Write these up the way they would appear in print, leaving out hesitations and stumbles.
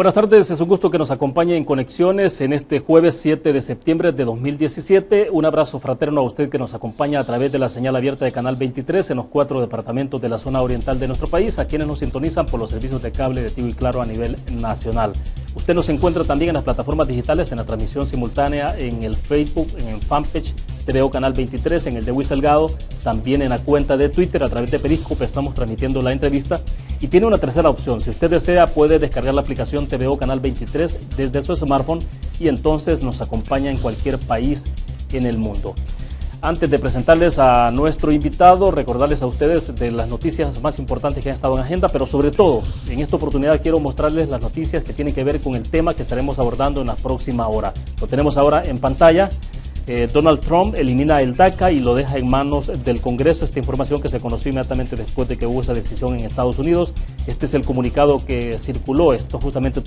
Buenas tardes, es un gusto que nos acompañe en Conexiones en este jueves 7 de septiembre de 2017. Un abrazo fraterno a usted que nos acompaña a través de la señal abierta de Canal 23 en los 4 departamentos de la zona oriental de nuestro país, a quienes nos sintonizan por los servicios de cable de Tigo y Claro a nivel nacional. Usted nos encuentra también en las plataformas digitales, en la transmisión simultánea, en el Facebook, en el fanpage TVO Canal 23, en el de Luis Salgado, también en la cuenta de Twitter, a través de Periscope estamos transmitiendo la entrevista. Y tiene una tercera opción, si usted desea puede descargar la aplicación TVO Canal 23 desde su smartphone y entonces nos acompaña en cualquier país en el mundo. Antes de presentarles a nuestro invitado, recordarles a ustedes de las noticias más importantes que han estado en agenda, pero sobre todo, en esta oportunidad quiero mostrarles las noticias que tienen que ver con el tema que estaremos abordando en la próxima hora. Lo tenemos ahora en pantalla. Donald Trump elimina el DACA y lo deja en manos del Congreso. Esta información que se conoció inmediatamente después de que hubo esa decisión en Estados Unidos. Este es el comunicado que circuló, esto justamente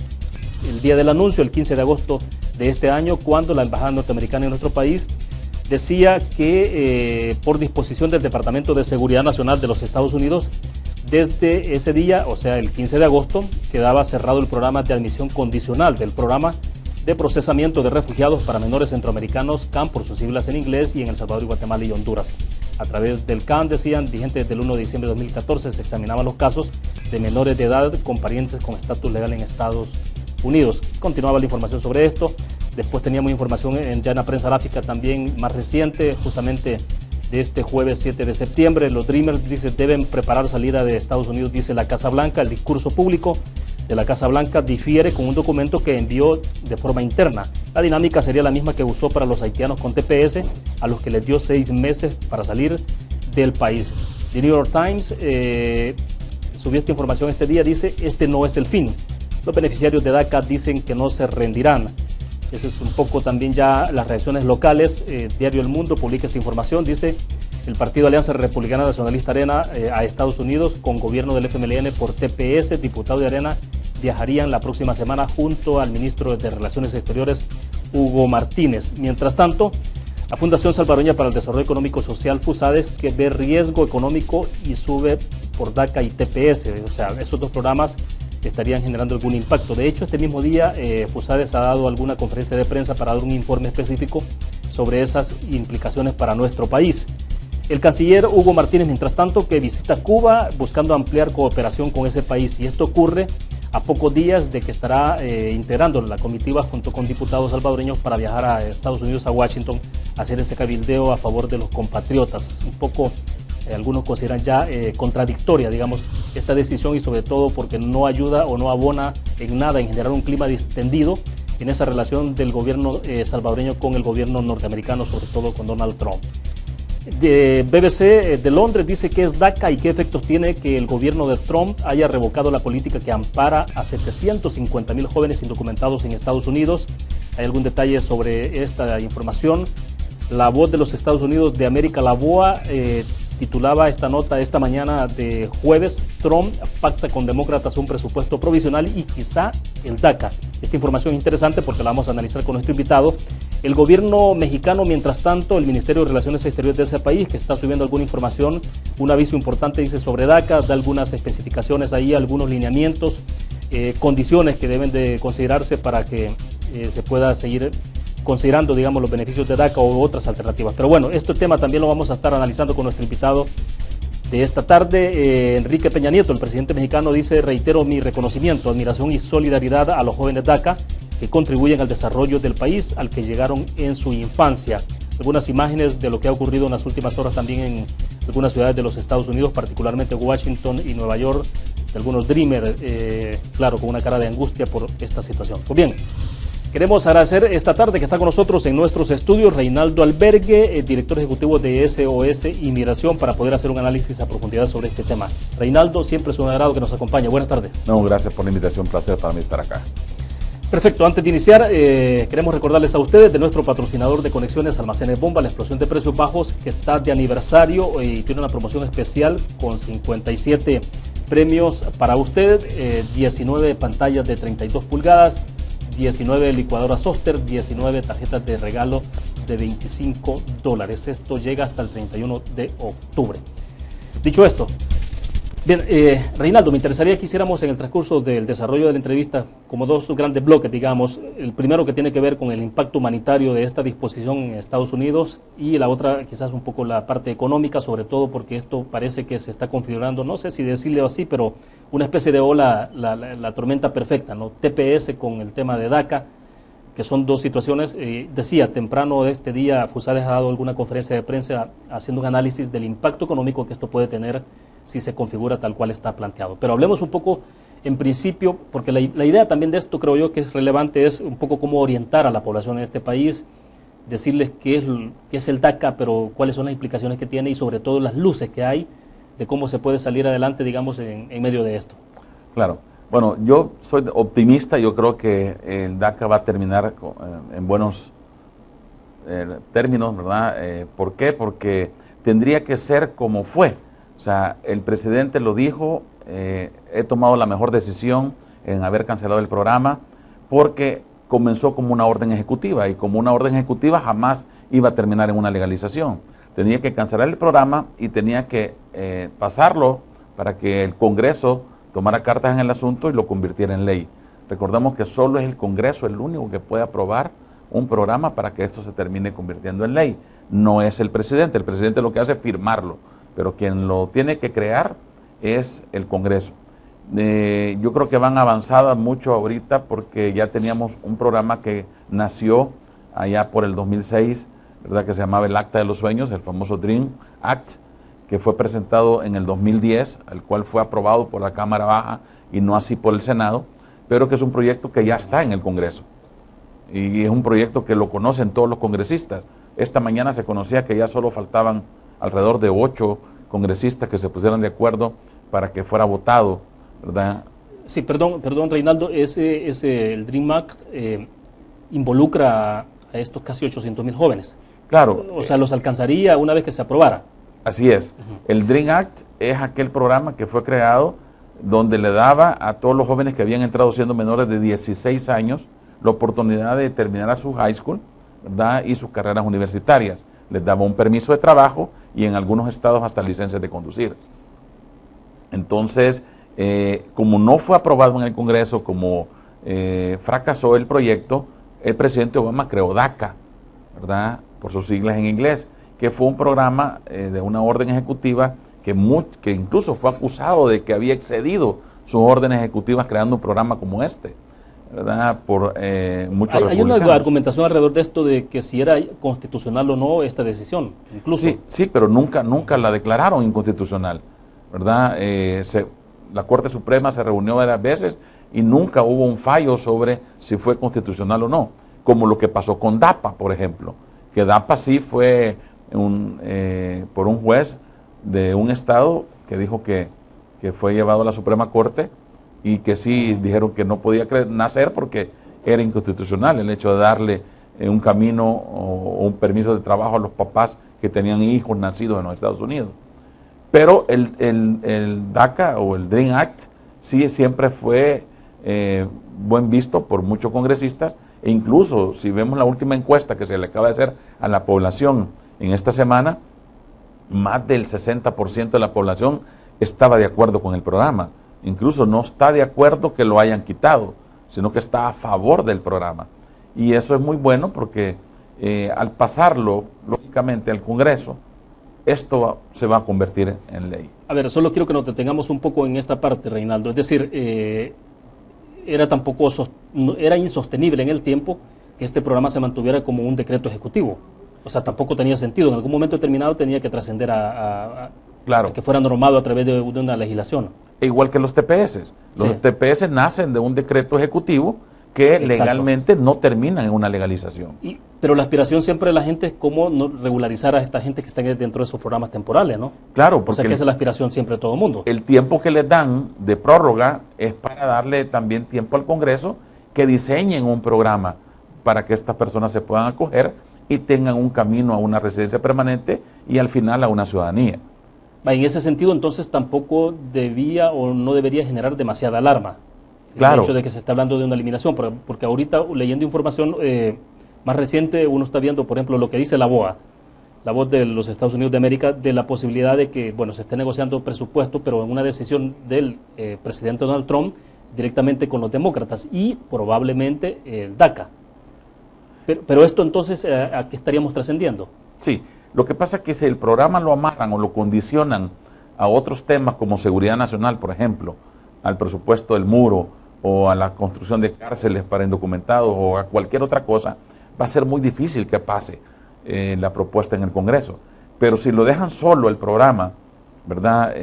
el día del anuncio, el 15 de agosto de este año, cuando la Embajada norteamericana en nuestro país decía que por disposición del Departamento de Seguridad Nacional de los Estados Unidos, desde ese día, o sea el 15 de agosto, quedaba cerrado el programa de admisión condicional del programa de procesamiento de refugiados para menores centroamericanos, CAM por sus siglas en inglés, y en El Salvador, y Guatemala y Honduras. A través del CAM, decían, vigente desde el 1 de diciembre de 2014, se examinaban los casos de menores de edad con parientes con estatus legal en Estados Unidos. Continuaba la información sobre esto. Después teníamos información ya en la prensa gráfica también más reciente, justamente de este jueves 7 de septiembre. Los Dreamers, dice, deben preparar salida de Estados Unidos, dice la Casa Blanca. El discurso público de la Casa Blanca difiere con un documento que envió de forma interna. La dinámica sería la misma que usó para los haitianos con TPS, a los que les dio 6 meses para salir del país. The New York Times subió esta información este día, dice, este no es el fin. Los beneficiarios de DACA dicen que no se rendirán. Eso es un poco también ya las reacciones locales. Diario El Mundo publica esta información, dice, el Partido Alianza Republicana Nacionalista Arena a Estados Unidos con gobierno del FMLN por TPS. Diputado de Arena viajarían la próxima semana junto al ministro de Relaciones Exteriores, Hugo Martínez. Mientras tanto, la Fundación Salvadoreña para el Desarrollo Económico Social, FUSADES, que ve riesgo económico y sube por DACA y TPS. O sea, esos dos programas estarían generando algún impacto. De hecho, este mismo día FUSADES ha dado alguna conferencia de prensa para dar un informe específico sobre esas implicaciones para nuestro país. El canciller Hugo Martínez, mientras tanto, que visita Cuba buscando ampliar cooperación con ese país, y esto ocurre a pocos días de que estará integrando la comitiva junto con diputados salvadoreños para viajar a Estados Unidos, a Washington, a hacer ese cabildeo a favor de los compatriotas. Un poco, algunos consideran ya contradictoria, digamos, esta decisión, y sobre todo porque no ayuda o no abona en nada en generar un clima distendido en esa relación del gobierno salvadoreño con el gobierno norteamericano, sobre todo con Donald Trump. De BBC de Londres dice que es DACA y qué efectos tiene que el gobierno de Trump haya revocado la política que ampara a 750,000 jóvenes indocumentados en Estados Unidos. ¿Hay algún detalle sobre esta información? La Voz de los Estados Unidos de América, la VOA, titulaba esta nota esta mañana de jueves: Trump pacta con demócratas un presupuesto provisional y quizá el DACA. Esta información es interesante porque la vamos a analizar con nuestro invitado. El gobierno mexicano, mientras tanto, el Ministerio de Relaciones Exteriores de ese país, que está subiendo alguna información, un aviso importante, dice, sobre DACA, da algunas especificaciones ahí, algunos lineamientos, condiciones que deben de considerarse para que se pueda seguir considerando, digamos, los beneficios de DACA u otras alternativas. Pero bueno, este tema también lo vamos a estar analizando con nuestro invitado de esta tarde. Enrique Peña Nieto, el presidente mexicano, dice, reitero mi reconocimiento, admiración y solidaridad a los jóvenes DACA que contribuyen al desarrollo del país al que llegaron en su infancia. Algunas imágenes de lo que ha ocurrido en las últimas horas también en algunas ciudades de los Estados Unidos, particularmente Washington y Nueva York, de algunos Dreamers, claro, con una cara de angustia por esta situación. Pues bien, queremos agradecer esta tarde que está con nosotros en nuestros estudios Reinaldo Albergue, director ejecutivo de SOS Inmigración, para poder hacer un análisis a profundidad sobre este tema. Reinaldo, siempre es un agrado que nos acompañe. Buenas tardes. No, gracias por la invitación, un placer para mí estar acá. Perfecto, antes de iniciar, queremos recordarles a ustedes de nuestro patrocinador de Conexiones, Almacenes Bomba, la explosión de precios bajos, que está de aniversario y tiene una promoción especial con 57 premios para usted, 19 pantallas de 32 pulgadas, 19 licuadoras Oster, 19 tarjetas de regalo de $25. Esto llega hasta el 31 de octubre. Dicho esto, Bien, Reinaldo, me interesaría que hiciéramos en el transcurso del desarrollo de la entrevista como dos grandes bloques, digamos. El primero que tiene que ver con el impacto humanitario de esta disposición en Estados Unidos y la otra quizás un poco la parte económica, sobre todo porque esto parece que se está configurando, no sé si decirlo así, pero una especie de ola, la tormenta perfecta, ¿no? TPS con el tema de DACA, que son dos situaciones. Decía, temprano de este día, Fusades ha dado alguna conferencia de prensa haciendo un análisis del impacto económico que esto puede tener si se configura tal cual está planteado. Pero hablemos un poco en principio, porque la idea también de esto creo yo que es relevante, es un poco cómo orientar a la población en este país, decirles qué es el DACA, pero cuáles son las implicaciones que tiene y sobre todo las luces que hay de cómo se puede salir adelante, digamos, en medio de esto. Claro. Bueno, yo soy optimista, yo creo que el DACA va a terminar en buenos términos, ¿verdad? ¿Por qué? Porque tendría que ser como fue. O sea, el presidente lo dijo, he tomado la mejor decisión en haber cancelado el programa porque comenzó como una orden ejecutiva y como una orden ejecutiva jamás iba a terminar en una legalización. Tenía que cancelar el programa y tenía que pasarlo para que el Congreso tomara cartas en el asunto y lo convirtiera en ley. Recordemos que solo es el Congreso el único que puede aprobar un programa para que esto se termine convirtiendo en ley. No es el presidente lo que hace es firmarlo, pero quien lo tiene que crear es el Congreso. Yo creo que van avanzadas mucho ahorita porque ya teníamos un programa que nació allá por el 2006, ¿verdad? Que se llamaba el Acta de los Sueños, el famoso Dream Act, que fue presentado en el 2010, el cual fue aprobado por la Cámara Baja y no así por el Senado, pero que es un proyecto que ya está en el Congreso. Y es un proyecto que lo conocen todos los congresistas. Esta mañana se conocía que ya solo faltaban alrededor de 8 congresistas que se pusieran de acuerdo para que fuera votado, ¿verdad? Sí, perdón Reinaldo, el Dream Act involucra a estos casi 800,000 jóvenes. Claro. O sea, los alcanzaría una vez que se aprobara. Así es. El Dream Act es aquel programa que fue creado donde le daba a todos los jóvenes que habían entrado siendo menores de 16 años la oportunidad de terminar su high school, ¿verdad? Y sus carreras universitarias. Les daba un permiso de trabajo y en algunos estados hasta licencias de conducir. Entonces, como no fue aprobado en el Congreso, como fracasó el proyecto, el presidente Obama creó DACA, ¿verdad? Por sus siglas en inglés, que fue un programa de una orden ejecutiva que incluso fue acusado de que había excedido sus órdenes ejecutivas creando un programa como este, ¿verdad? Por muchos hay una argumentación alrededor de esto de que si era constitucional o no esta decisión, incluso. Sí, pero nunca la declararon inconstitucional, ¿verdad? La Corte Suprema se reunió varias veces y nunca hubo un fallo sobre si fue constitucional o no, como lo que pasó con DAPA, por ejemplo, que DAPA sí fue por un juez de un estado que dijo que fue llevado a la Suprema Corte y que sí dijeron que no podía nacer porque era inconstitucional el hecho de darle un camino o un permiso de trabajo a los papás que tenían hijos nacidos en los Estados Unidos. Pero el DACA o el Dream Act sí siempre fue buen visto por muchos congresistas e incluso si vemos la última encuesta que se le acaba de hacer a la población en esta semana, más del 60% de la población estaba de acuerdo con el programa. Incluso no está de acuerdo que lo hayan quitado, sino que está a favor del programa. Y eso es muy bueno porque al pasarlo, lógicamente, al Congreso, esto se va a convertir en ley. A ver, solo quiero que nos detengamos un poco en esta parte, Reinaldo. Es decir, era insostenible en el tiempo que este programa se mantuviera como un decreto ejecutivo. O sea, tampoco tenía sentido. En algún momento determinado tenía que trascender claro, a que fuera normado a través de una legislación. E igual que los TPS. Los TPS nacen de un decreto ejecutivo que legalmente no terminan en una legalización. Pero la aspiración siempre de la gente es cómo no regularizar a esta gente que está dentro de esos programas temporales, ¿no? Claro, porque o sea, que esa es la aspiración siempre de todo el mundo. El tiempo que les dan de prórroga es para darle también tiempo al Congreso que diseñen un programa para que estas personas se puedan acoger y tengan un camino a una residencia permanente y al final a una ciudadanía. En ese sentido, entonces, tampoco debía o no debería generar demasiada alarma. Claro. El hecho de que se está hablando de una eliminación, porque ahorita leyendo información más reciente uno está viendo, por ejemplo, lo que dice la BOA, la voz de los Estados Unidos de América, de la posibilidad de que, bueno, se esté negociando presupuesto, pero en una decisión del presidente Donald Trump directamente con los demócratas y probablemente el DACA. Pero esto entonces, ¿a qué estaríamos trascendiendo? Sí, lo que pasa es que si el programa lo amarran o lo condicionan a otros temas como seguridad nacional, por ejemplo, al presupuesto del muro o a la construcción de cárceles para indocumentados o a cualquier otra cosa, va a ser muy difícil que pase la propuesta en el Congreso. Pero si lo dejan solo el programa, ¿verdad?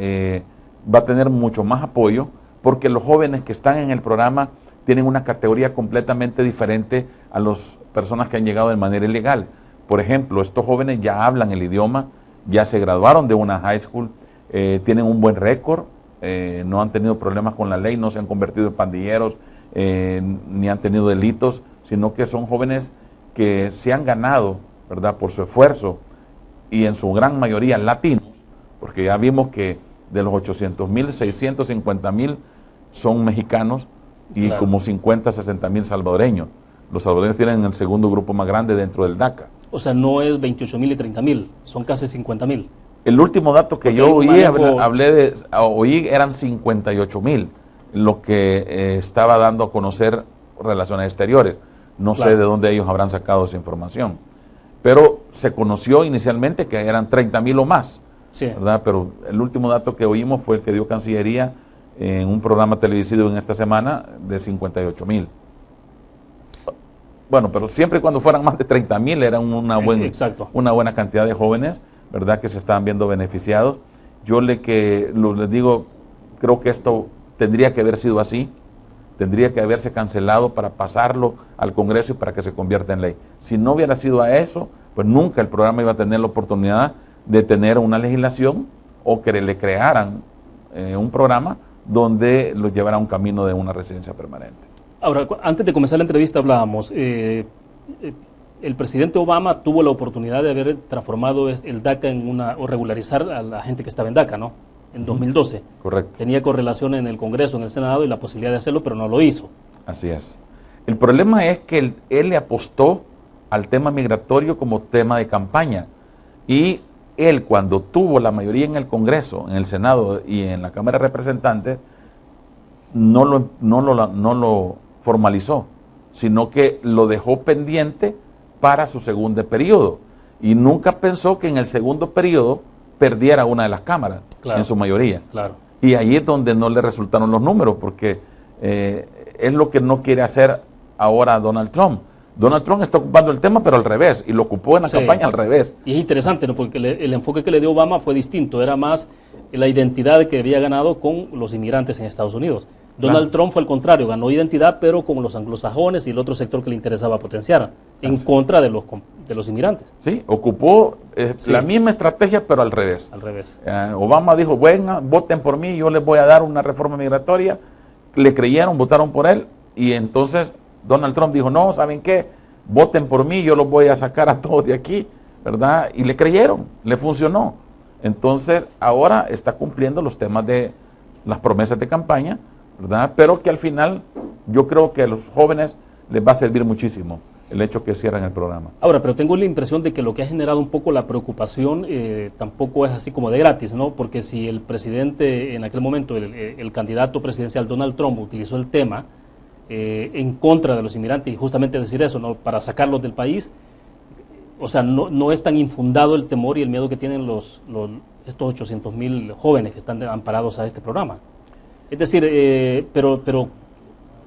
Va a tener mucho más apoyo porque los jóvenes que están en el programa tienen una categoría completamente diferente a las personas que han llegado de manera ilegal. Por ejemplo, estos jóvenes ya hablan el idioma, ya se graduaron de una high school, tienen un buen récord, no han tenido problemas con la ley, no se han convertido en pandilleros, ni han tenido delitos, sino que son jóvenes que se han ganado, ¿verdad?, por su esfuerzo, y en su gran mayoría latinos, porque ya vimos que de los 800,000, 650,000 son mexicanos y claro, como 50, 60,000 salvadoreños. Los salvadoreños tienen el segundo grupo más grande dentro del DACA. O sea, no es 28,000 y 30,000, son casi 50,000. El último dato que yo oí eran 58,000, lo que estaba dando a conocer Relaciones Exteriores. No sé de dónde ellos habrán sacado esa información. Pero se conoció inicialmente que eran 30,000 o más, sí, ¿verdad? Pero el último dato que oímos fue el que dio Cancillería en un programa televisivo en esta semana de 58,000. Bueno, pero siempre y cuando fueran más de 30,000 era una buena cantidad de jóvenes, ¿verdad?, que se estaban viendo beneficiados. Yo les digo, creo que esto tendría que haber sido así, tendría que haberse cancelado para pasarlo al Congreso y para que se convierta en ley. Si no hubiera sido a eso, pues nunca el programa iba a tener la oportunidad de tener una legislación o que le crearan un programa donde los llevara a un camino de una residencia permanente. Ahora, antes de comenzar la entrevista hablábamos, el presidente Obama tuvo la oportunidad de haber transformado el DACA o regularizar a la gente que estaba en DACA, ¿no? En 2012. Correcto. Tenía correlación en el Congreso, en el Senado y la posibilidad de hacerlo, pero no lo hizo. Así es. El problema es que él le apostó al tema migratorio como tema de campaña y él, cuando tuvo la mayoría en el Congreso, en el Senado y en la Cámara de Representantes, no lo formalizó, sino que lo dejó pendiente para su segundo periodo y nunca pensó que en el segundo periodo perdiera una de las cámaras, claro, en su mayoría. Claro. Y ahí es donde no le resultaron los números, porque es lo que no quiere hacer ahora Donald Trump. Donald Trump está ocupando el tema, pero al revés, y lo ocupó en la campaña al revés. Y es interesante, ¿no?, porque el enfoque que le dio Obama fue distinto, era más la identidad que había ganado con los inmigrantes en Estados Unidos. Donald Trump fue al contrario, ganó identidad, pero con los anglosajones y el otro sector que le interesaba potenciar, en contra de los inmigrantes. Sí, ocupó la misma estrategia, pero al revés. Al revés. Obama dijo, bueno, voten por mí, yo les voy a dar una reforma migratoria. Le creyeron, votaron por él, y entonces Donald Trump dijo, no, ¿saben qué? Voten por mí, yo los voy a sacar a todos de aquí, ¿verdad? Y le creyeron, le funcionó. Entonces, ahora está cumpliendo los temas de las promesas de campaña, ¿verdad? Pero que al final yo creo que a los jóvenes les va a servir muchísimo el hecho que cierran el programa. Ahora, pero tengo la impresión de que lo que ha generado un poco la preocupación tampoco es así como de gratis, ¿no? Porque si el presidente, en aquel momento, el candidato presidencial Donald Trump utilizó el tema en contra de los inmigrantes y justamente decir eso, ¿no?, para sacarlos del país, o sea, no es tan infundado el temor y el miedo que tienen estos 800,000 jóvenes que están amparados a este programa. Es decir, pero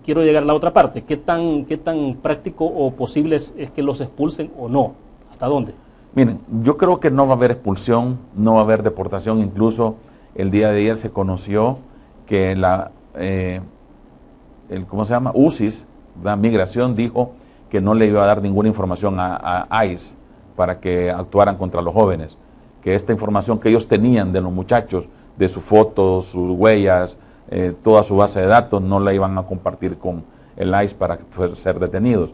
quiero llegar a la otra parte. ¿Qué tan práctico o posible es que los expulsen o no? ¿Hasta dónde? Miren, yo creo que no va a haber expulsión, no va a haber deportación. Incluso el día de ayer se conoció que UCIS, la migración, dijo que no le iba a dar ninguna información a ICE para que actuaran contra los jóvenes. Que esta información que ellos tenían de los muchachos, de sus fotos, sus huellas, toda su base de datos, no la iban a compartir con el ICE para ser detenidos.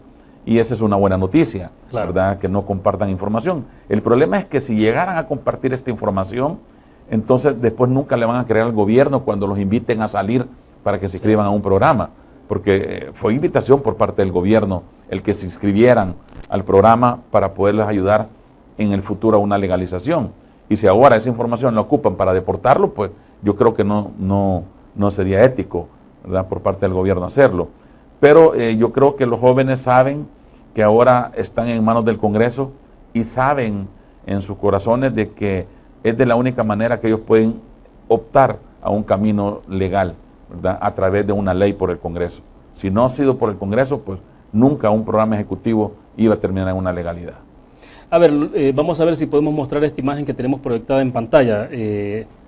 Y esa es una buena noticia, claro, ¿verdad?, que no compartan información. El problema es que si llegaran a compartir esta información, entonces después nunca le van a creer al gobierno cuando los inviten a salir para que se inscriban a un programa, porque fue invitación por parte del gobierno el que se inscribieran al programa para poderles ayudar en el futuro a una legalización. Y si ahora esa información la ocupan para deportarlo, pues yo creo que no sería ético, ¿verdad?, por parte del gobierno hacerlo. Pero yo creo que los jóvenes saben que ahora están en manos del Congreso y saben en sus corazones de que es de la única manera que ellos pueden optar a un camino legal, ¿verdad?, a través de una ley por el Congreso. Si no ha sido por el Congreso, pues nunca un programa ejecutivo iba a terminar en una legalidad. A ver, vamos a ver si podemos mostrar esta imagen que tenemos proyectada en pantalla,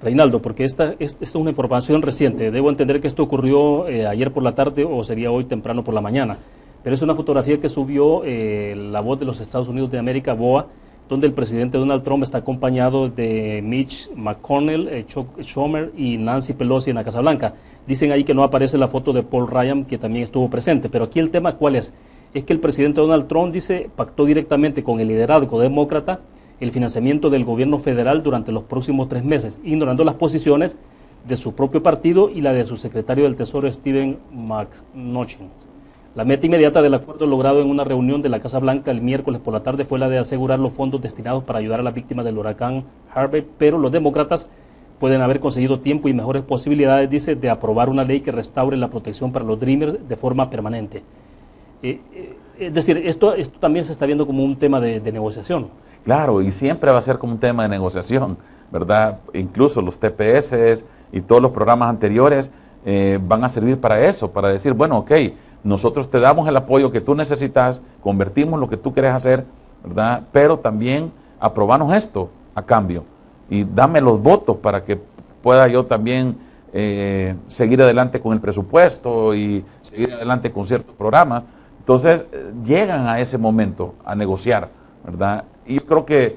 Reinaldo, porque esta es una información reciente. Debo entender que esto ocurrió ayer por la tarde o sería hoy temprano por la mañana, pero es una fotografía que subió La Voz de los Estados Unidos de América, VOA, donde el presidente Donald Trump está acompañado de Mitch McConnell, Chuck Schumer y Nancy Pelosi en la Casa Blanca. Dicen ahí que no aparece la foto de Paul Ryan, que también estuvo presente, pero aquí el tema ¿cuál es? Es que el presidente Donald Trump, dice, pactó directamente con el liderazgo demócrata el financiamiento del gobierno federal durante los próximos 3 meses, ignorando las posiciones de su propio partido y la de su secretario del Tesoro, Steven Mnuchin. La meta inmediata del acuerdo logrado en una reunión de la Casa Blanca el miércoles por la tarde fue la de asegurar los fondos destinados para ayudar a las víctimas del huracán Harvey, pero los demócratas pueden haber conseguido tiempo y mejores posibilidades, dice, de aprobar una ley que restaure la protección para los Dreamers de forma permanente. Es decir, esto también se está viendo como un tema de negociación. Claro, y siempre va a ser como un tema de negociación, ¿verdad? Incluso los TPS y todos los programas anteriores van a servir para eso, para decir, bueno, ok, nosotros te damos el apoyo que tú necesitas, convertimos lo que tú quieres hacer, ¿verdad? Pero también aprobanos esto a cambio y dame los votos para que pueda yo también seguir adelante con el presupuesto y seguir adelante con ciertos programas. Entonces, llegan a ese momento a negociar, ¿verdad? Y yo creo que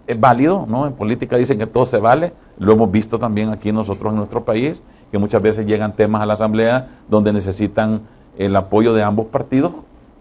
es válido, ¿no? En política dicen que todo se vale, lo hemos visto también aquí nosotros en nuestro país, que muchas veces llegan temas a la Asamblea donde necesitan el apoyo de ambos partidos,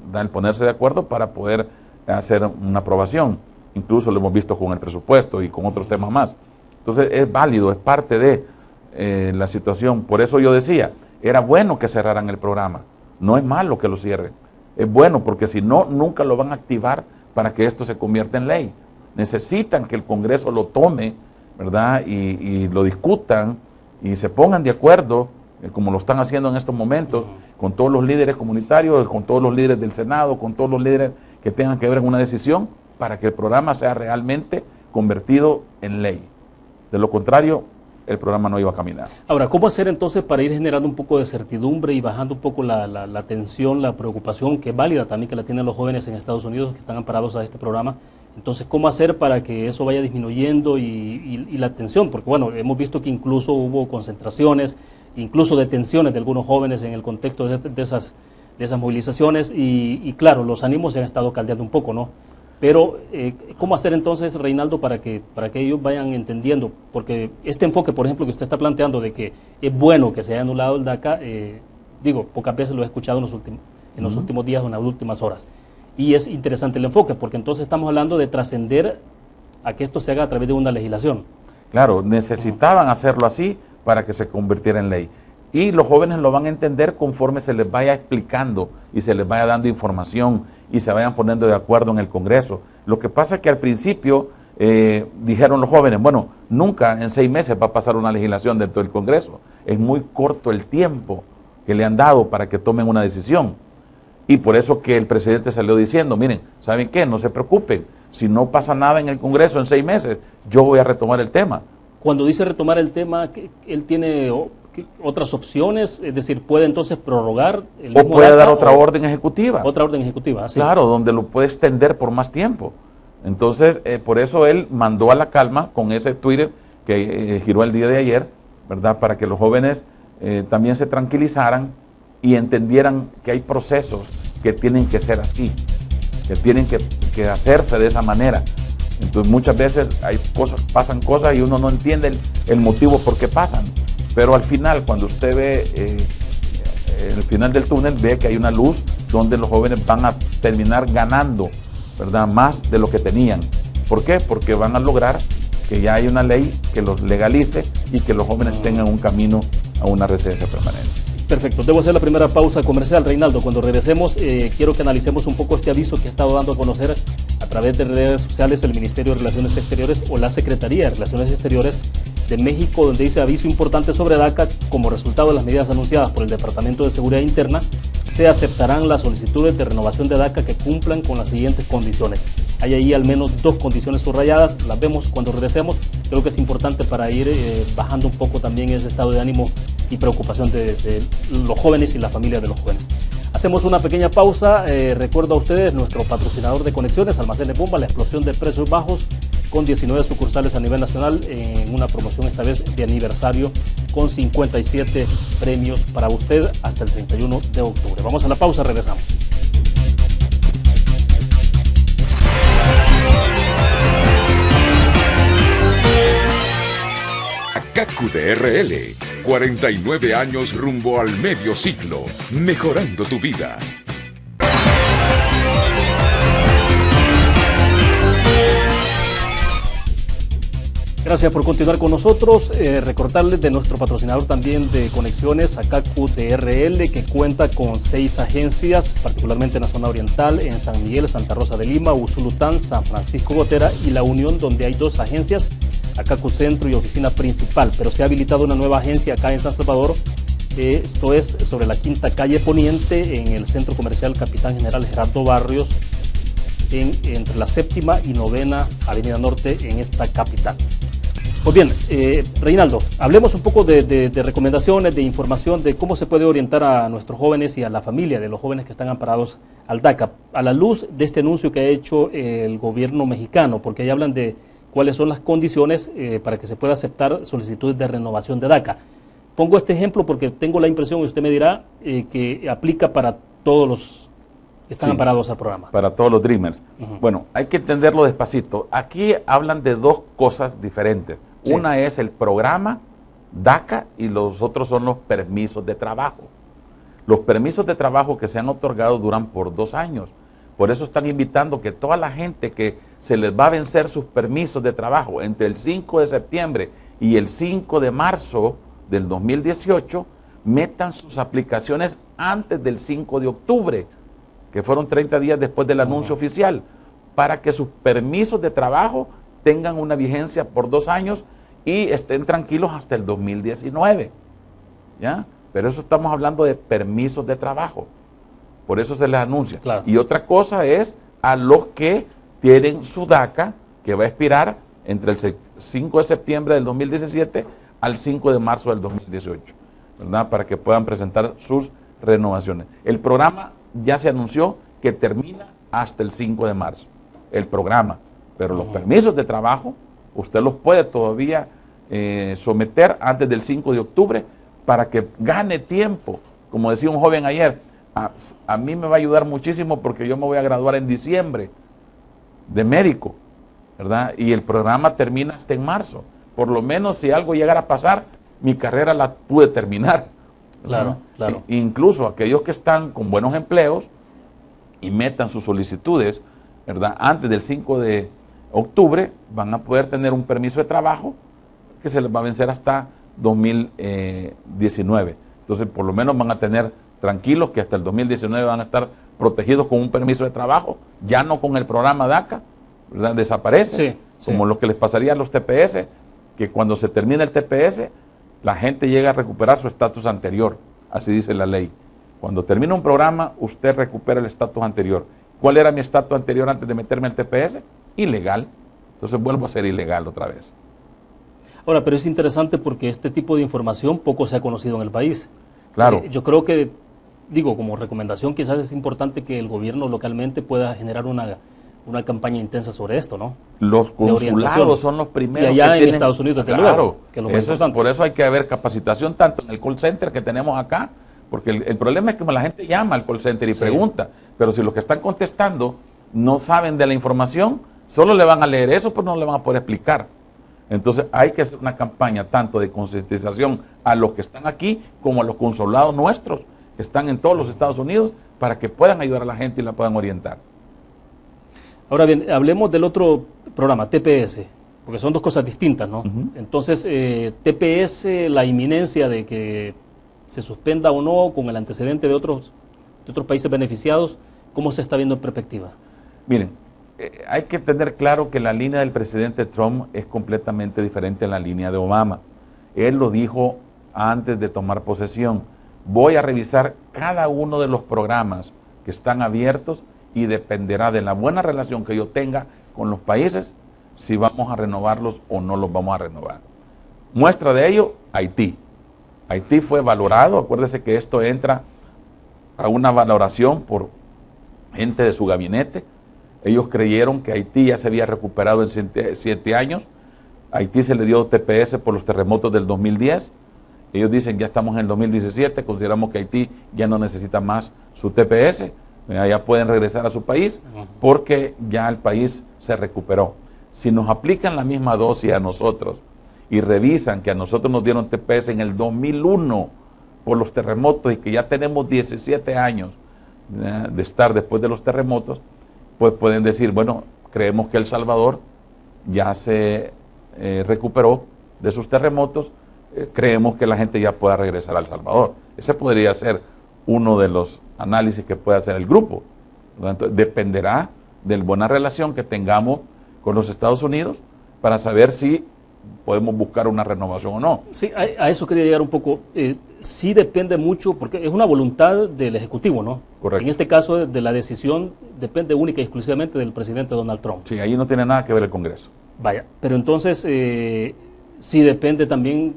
¿verdad?, el ponerse de acuerdo para poder hacer una aprobación. Incluso lo hemos visto con el presupuesto y con otros temas más. Entonces, es válido, es parte de la situación. Por eso yo decía, era bueno que cerraran el programa, no es malo que lo cierren. Es bueno porque si no, nunca lo van a activar para que esto se convierta en ley. Necesitan que el Congreso lo tome, ¿verdad? Y lo discutan y se pongan de acuerdo, como lo están haciendo en estos momentos, con todos los líderes comunitarios, con todos los líderes del Senado, con todos los líderes que tengan que ver en una decisión, para que el programa sea realmente convertido en ley. De lo contrario, el programa no iba a caminar. Ahora, ¿cómo hacer entonces para ir generando un poco de certidumbre y bajando un poco la tensión, la preocupación, que es válida también que la tienen los jóvenes en Estados Unidos que están amparados a este programa? Entonces, ¿cómo hacer para que eso vaya disminuyendo y la tensión? Porque, bueno, hemos visto que incluso hubo concentraciones, incluso detenciones de algunos jóvenes en el contexto de esas movilizaciones y claro, los ánimos se han estado caldeando un poco, ¿no? Pero, ¿cómo hacer entonces, Reinaldo, para que ellos vayan entendiendo? Porque este enfoque, por ejemplo, que usted está planteando de que es bueno que se haya anulado el DACA, pocas veces lo he escuchado en los últimos días o en las últimas horas. Y es interesante el enfoque, porque entonces estamos hablando de trascender a que esto se haga a través de una legislación. Claro, necesitaban hacerlo así para que se convirtiera en ley. Y los jóvenes lo van a entender conforme se les vaya explicando y se les vaya dando información y se vayan poniendo de acuerdo en el Congreso. Lo que pasa es que al principio dijeron los jóvenes, bueno, nunca en 6 meses va a pasar una legislación dentro del Congreso. Es muy corto el tiempo que le han dado para que tomen una decisión. Y por eso que el presidente salió diciendo, miren, ¿saben qué? No se preocupen, si no pasa nada en el Congreso en 6 meses, yo voy a retomar el tema. Cuando dice retomar el tema, ¿él tiene otras opciones? Es decir, ¿puede entonces prorrogar el mismo o puede DACA, dar otra orden ejecutiva? Otra orden ejecutiva, sí. Claro, donde lo puede extender por más tiempo. Entonces, por eso él mandó a la calma con ese Twitter que giró el día de ayer, ¿verdad? Para que los jóvenes también se tranquilizaran y entendieran que hay procesos que tienen que ser así, que tienen que hacerse de esa manera. Entonces muchas veces pasan cosas y uno no entiende el motivo por qué pasan, pero al final, cuando usted ve el final del túnel, ve que hay una luz donde los jóvenes van a terminar ganando, ¿verdad?, más de lo que tenían. ¿Por qué? Porque van a lograr que ya hay una ley que los legalice y que los jóvenes tengan un camino a una residencia permanente. Perfecto, debo hacer la primera pausa comercial, Reinaldo. Cuando regresemos, quiero que analicemos un poco este aviso que ha estado dando a conocer a través de redes sociales el Ministerio de Relaciones Exteriores o la Secretaría de Relaciones Exteriores de México, donde dice aviso importante sobre DACA. Como resultado de las medidas anunciadas por el Departamento de Seguridad Interna, se aceptarán las solicitudes de renovación de DACA que cumplan con las siguientes condiciones. Hay ahí al menos 2 condiciones subrayadas, las vemos cuando regresemos. Creo que es importante para ir bajando un poco también ese estado de ánimo y preocupación de los jóvenes y la familia de los jóvenes. Hacemos una pequeña pausa. Recuerdo a ustedes nuestro patrocinador de conexiones, Almacenes Bomba, la explosión de precios bajos, con 19 sucursales a nivel nacional, en una promoción esta vez de aniversario con 57 premios para usted hasta el 31 de octubre. Vamos a la pausa, regresamos. CACU de RL, 49 años rumbo al medio siglo, mejorando tu vida. Gracias por continuar con nosotros. Recordarles de nuestro patrocinador también de conexiones, CACU de RL, que cuenta con 6 agencias, particularmente en la zona oriental, en San Miguel, Santa Rosa de Lima, Usulután, San Francisco Gotera y La Unión, donde hay 2 agencias, CACU Centro y oficina principal, pero se ha habilitado una nueva agencia acá en San Salvador. Esto es sobre la Quinta Calle Poniente, en el Centro Comercial Capitán General Gerardo Barrios, entre la 7ª y 9ª Avenida Norte en esta capital. Pues bien, Reinaldo, hablemos un poco de recomendaciones, de información, de cómo se puede orientar a nuestros jóvenes y a la familia de los jóvenes que están amparados al DACA, a la luz de este anuncio que ha hecho el gobierno mexicano, porque ahí hablan de cuáles son las condiciones para que se pueda aceptar solicitudes de renovación de DACA. Pongo este ejemplo porque tengo la impresión, y usted me dirá, que aplica para todos los que están amparados al programa. Para todos los Dreamers. Bueno, hay que entenderlo despacito. Aquí hablan de 2 cosas diferentes. Sí. Una es el programa DACA y los otros son los permisos de trabajo. Los permisos de trabajo que se han otorgado duran por 2 años. Por eso están invitando que toda la gente que se les va a vencer sus permisos de trabajo entre el 5 de septiembre y el 5 de marzo del 2018, metan sus aplicaciones antes del 5 de octubre, que fueron 30 días después del anuncio oficial, para que sus permisos de trabajo tengan una vigencia por 2 años y estén tranquilos hasta el 2019, ¿ya? Pero eso estamos hablando de permisos de trabajo, por eso se les anuncia. Claro. Y otra cosa es a los que tienen su DACA, que va a expirar entre el 5 de septiembre del 2017 al 5 de marzo del 2018, ¿verdad? Para que puedan presentar sus renovaciones. El programa ya se anunció que termina hasta el 5 de marzo, el programa, pero los permisos de trabajo usted los puede todavía someter antes del 5 de octubre para que gane tiempo. Como decía un joven ayer, a mí me va a ayudar muchísimo porque yo me voy a graduar en diciembre de médico, ¿verdad? Y el programa termina hasta en marzo. Por lo menos si algo llegara a pasar, mi carrera la pude terminar. Claro, claro. Incluso aquellos que están con buenos empleos y metan sus solicitudes, ¿verdad? Antes del 5 de octubre van a poder tener un permiso de trabajo que se les va a vencer hasta 2019. Entonces, por lo menos van a tener tranquilos que hasta el 2019 van a estar protegidos con un permiso de trabajo, ya no con el programa DACA, ¿verdad? Desaparece, como lo que les pasaría a los TPS, que cuando se termina el TPS, la gente llega a recuperar su estatus anterior, así dice la ley. Cuando termina un programa, usted recupera el estatus anterior. ¿Cuál era mi estatus anterior antes de meterme al TPS? Ilegal. Entonces vuelvo a ser ilegal otra vez. Ahora, pero es interesante porque este tipo de información poco se ha conocido en el país. Claro. Yo creo que, digo, como recomendación, quizás es importante que el gobierno localmente pueda generar una campaña intensa sobre esto, ¿no? Los consulados son los primeros. Y allá en Estados Unidos, desde luego, que lo más importante. Por eso hay que haber capacitación tanto en el call center que tenemos acá, porque el problema es que la gente llama al call center y pregunta, pero si los que están contestando no saben de la información, solo le van a leer eso, pues no le van a poder explicar. Entonces hay que hacer una campaña tanto de concientización a los que están aquí como a los consulados nuestros que están en todos los Estados Unidos para que puedan ayudar a la gente y la puedan orientar. Ahora bien, hablemos del otro programa, TPS, porque son 2 cosas distintas, ¿no? Entonces, TPS, la inminencia de que se suspenda o no con el antecedente de otros países beneficiados, ¿cómo se está viendo en perspectiva? Miren, hay que tener claro que la línea del presidente Trump es completamente diferente a la línea de Obama. Él lo dijo antes de tomar posesión. Voy a revisar cada uno de los programas que están abiertos y dependerá de la buena relación que yo tenga con los países si vamos a renovarlos o no los vamos a renovar. Muestra de ello, Haití. Haití fue valorado, acuérdese que esto entra a una valoración por gente de su gabinete. Ellos creyeron que Haití ya se había recuperado en 7 años. Haití se le dio TPS por los terremotos del 2010. Ellos dicen ya estamos en el 2017, consideramos que Haití ya no necesita más su TPS, ya pueden regresar a su país porque ya el país se recuperó. Si nos aplican la misma dosis a nosotros y revisan que a nosotros nos dieron TPS en el 2001 por los terremotos y que ya tenemos 17 años de estar después de los terremotos, pues pueden decir, bueno, creemos que El Salvador ya se recuperó de sus terremotos, creemos que la gente ya pueda regresar a El Salvador. Ese podría ser uno de los análisis que puede hacer el grupo. Entonces, dependerá de la buena relación que tengamos con los Estados Unidos para saber si podemos buscar una renovación o no. Sí, a eso quería llegar un poco. Sí depende mucho, porque es una voluntad del Ejecutivo, ¿no? Correcto. En este caso, de la decisión depende única y exclusivamente del presidente Donald Trump. Sí, ahí no tiene nada que ver el Congreso. Vaya, pero entonces sí depende también,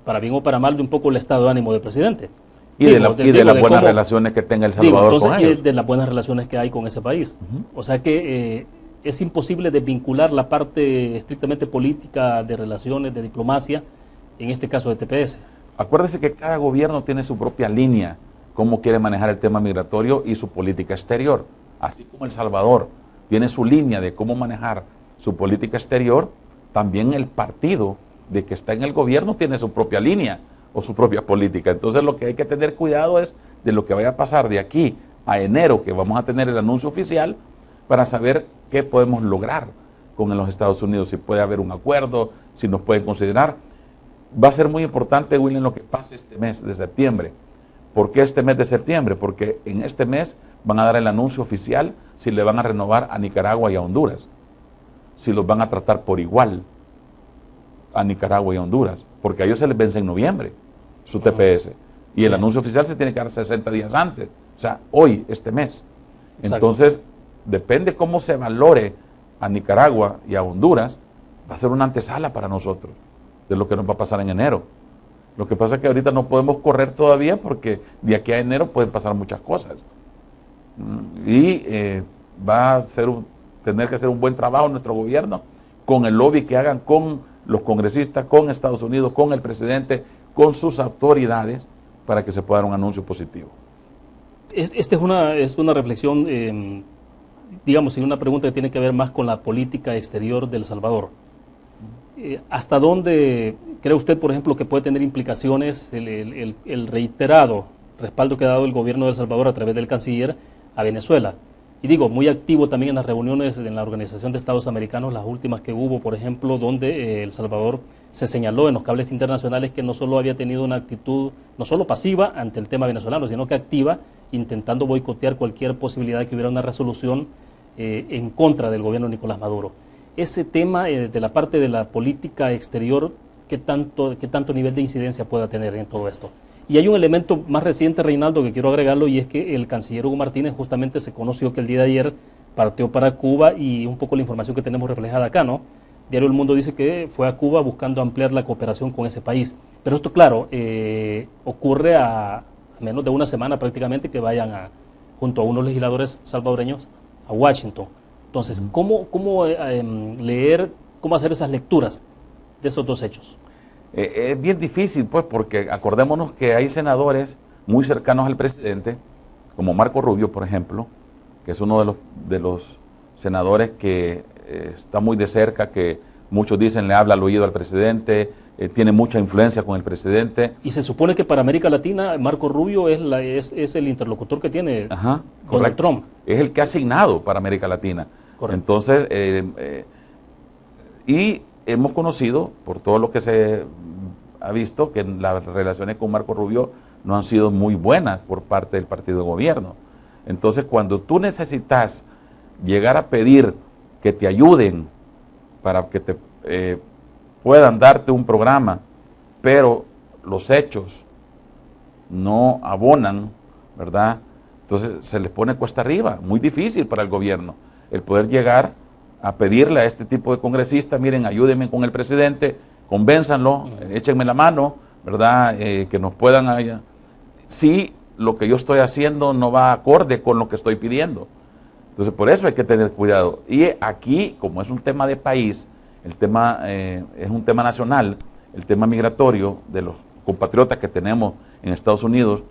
para bien o para mal, de un poco el estado de ánimo del presidente. Y de las buenas relaciones que tenga El Salvador con ellos. Y de las buenas relaciones que hay con ese país. O sea que es imposible desvincular la parte estrictamente política de relaciones, de diplomacia, en este caso de TPS. Acuérdese que cada gobierno tiene su propia línea, cómo quiere manejar el tema migratorio y su política exterior. Así como El Salvador tiene su línea de cómo manejar su política exterior, también el partido de que está en el gobierno tiene su propia línea o su propia política. Entonces lo que hay que tener cuidado es de lo que vaya a pasar de aquí a enero, que vamos a tener el anuncio oficial, para saber qué podemos lograr con los Estados Unidos, si puede haber un acuerdo, si nos pueden considerar. Va a ser muy importante, William, lo que pase este mes de septiembre. ¿Por qué este mes de septiembre? Porque en este mes van a dar el anuncio oficial si le van a renovar a Nicaragua y a Honduras, si los van a tratar por igual a Nicaragua y a Honduras, porque a ellos se les vence en noviembre su TPS, y el anuncio oficial se tiene que dar 60 días antes, o sea, hoy, este mes. Exacto. Entonces, depende cómo se valore a Nicaragua y a Honduras, va a ser una antesala para nosotros de lo que nos va a pasar en enero. Lo que pasa es que ahorita no podemos correr todavía porque de aquí a enero pueden pasar muchas cosas. Y va a tener que hacer un buen trabajo nuestro gobierno con el lobby que hagan con los congresistas, con Estados Unidos, con el presidente, con sus autoridades, para que se pueda dar un anuncio positivo. Esta es una reflexión, digamos, y una pregunta que tiene que ver más con la política exterior de El Salvador. ¿Hasta dónde cree usted, por ejemplo, que puede tener implicaciones el reiterado respaldo que ha dado el gobierno de El Salvador a través del canciller a Venezuela? Y digo, muy activo también en las reuniones en la Organización de Estados Americanos, las últimas que hubo, por ejemplo, donde El Salvador se señaló en los cables internacionales que no solo había tenido una actitud, no solo pasiva ante el tema venezolano, sino que activa, intentando boicotear cualquier posibilidad de que hubiera una resolución en contra del gobierno de Nicolás Maduro. Ese tema de la parte de la política exterior, ¿qué tanto nivel de incidencia pueda tener en todo esto? Y hay un elemento más reciente, Reinaldo, que quiero agregarlo, y es que el canciller Hugo Martínez justamente se conoció que el día de ayer partió para Cuba, y un poco la información que tenemos reflejada acá, ¿no? Diario El Mundo dice que fue a Cuba buscando ampliar la cooperación con ese país. Pero esto, claro, ocurre a menos de una semana prácticamente que vayan junto a unos legisladores salvadoreños a Washington. Entonces, ¿cómo leer, cómo hacer esas lecturas de esos dos hechos? Es bien difícil, pues, porque acordémonos que hay senadores muy cercanos al presidente, como Marco Rubio, por ejemplo, que es uno de los senadores que está muy de cerca, que muchos dicen le habla al oído al presidente, tiene mucha influencia con el presidente. Y se supone que para América Latina Marco Rubio es el interlocutor que tiene Donald Trump. Es el que ha asignado para América Latina. Correcto. Entonces, y hemos conocido, por todo lo que se ha visto, que las relaciones con Marco Rubio no han sido muy buenas por parte del partido de gobierno. Entonces, cuando tú necesitas llegar a pedir que te ayuden para que te puedan darte un programa, pero los hechos no abonan, ¿verdad? Entonces se les pone cuesta arriba, muy difícil para el gobierno el poder llegar a pedirle a este tipo de congresistas, miren, ayúdenme con el presidente, convénzanlo, échenme la mano, ¿verdad? Que nos puedan... Si lo que yo estoy haciendo no va acorde con lo que estoy pidiendo. Entonces, por eso hay que tener cuidado. Y aquí, como es un tema de país, el tema es un tema nacional, el tema migratorio de los compatriotas que tenemos en Estados Unidos,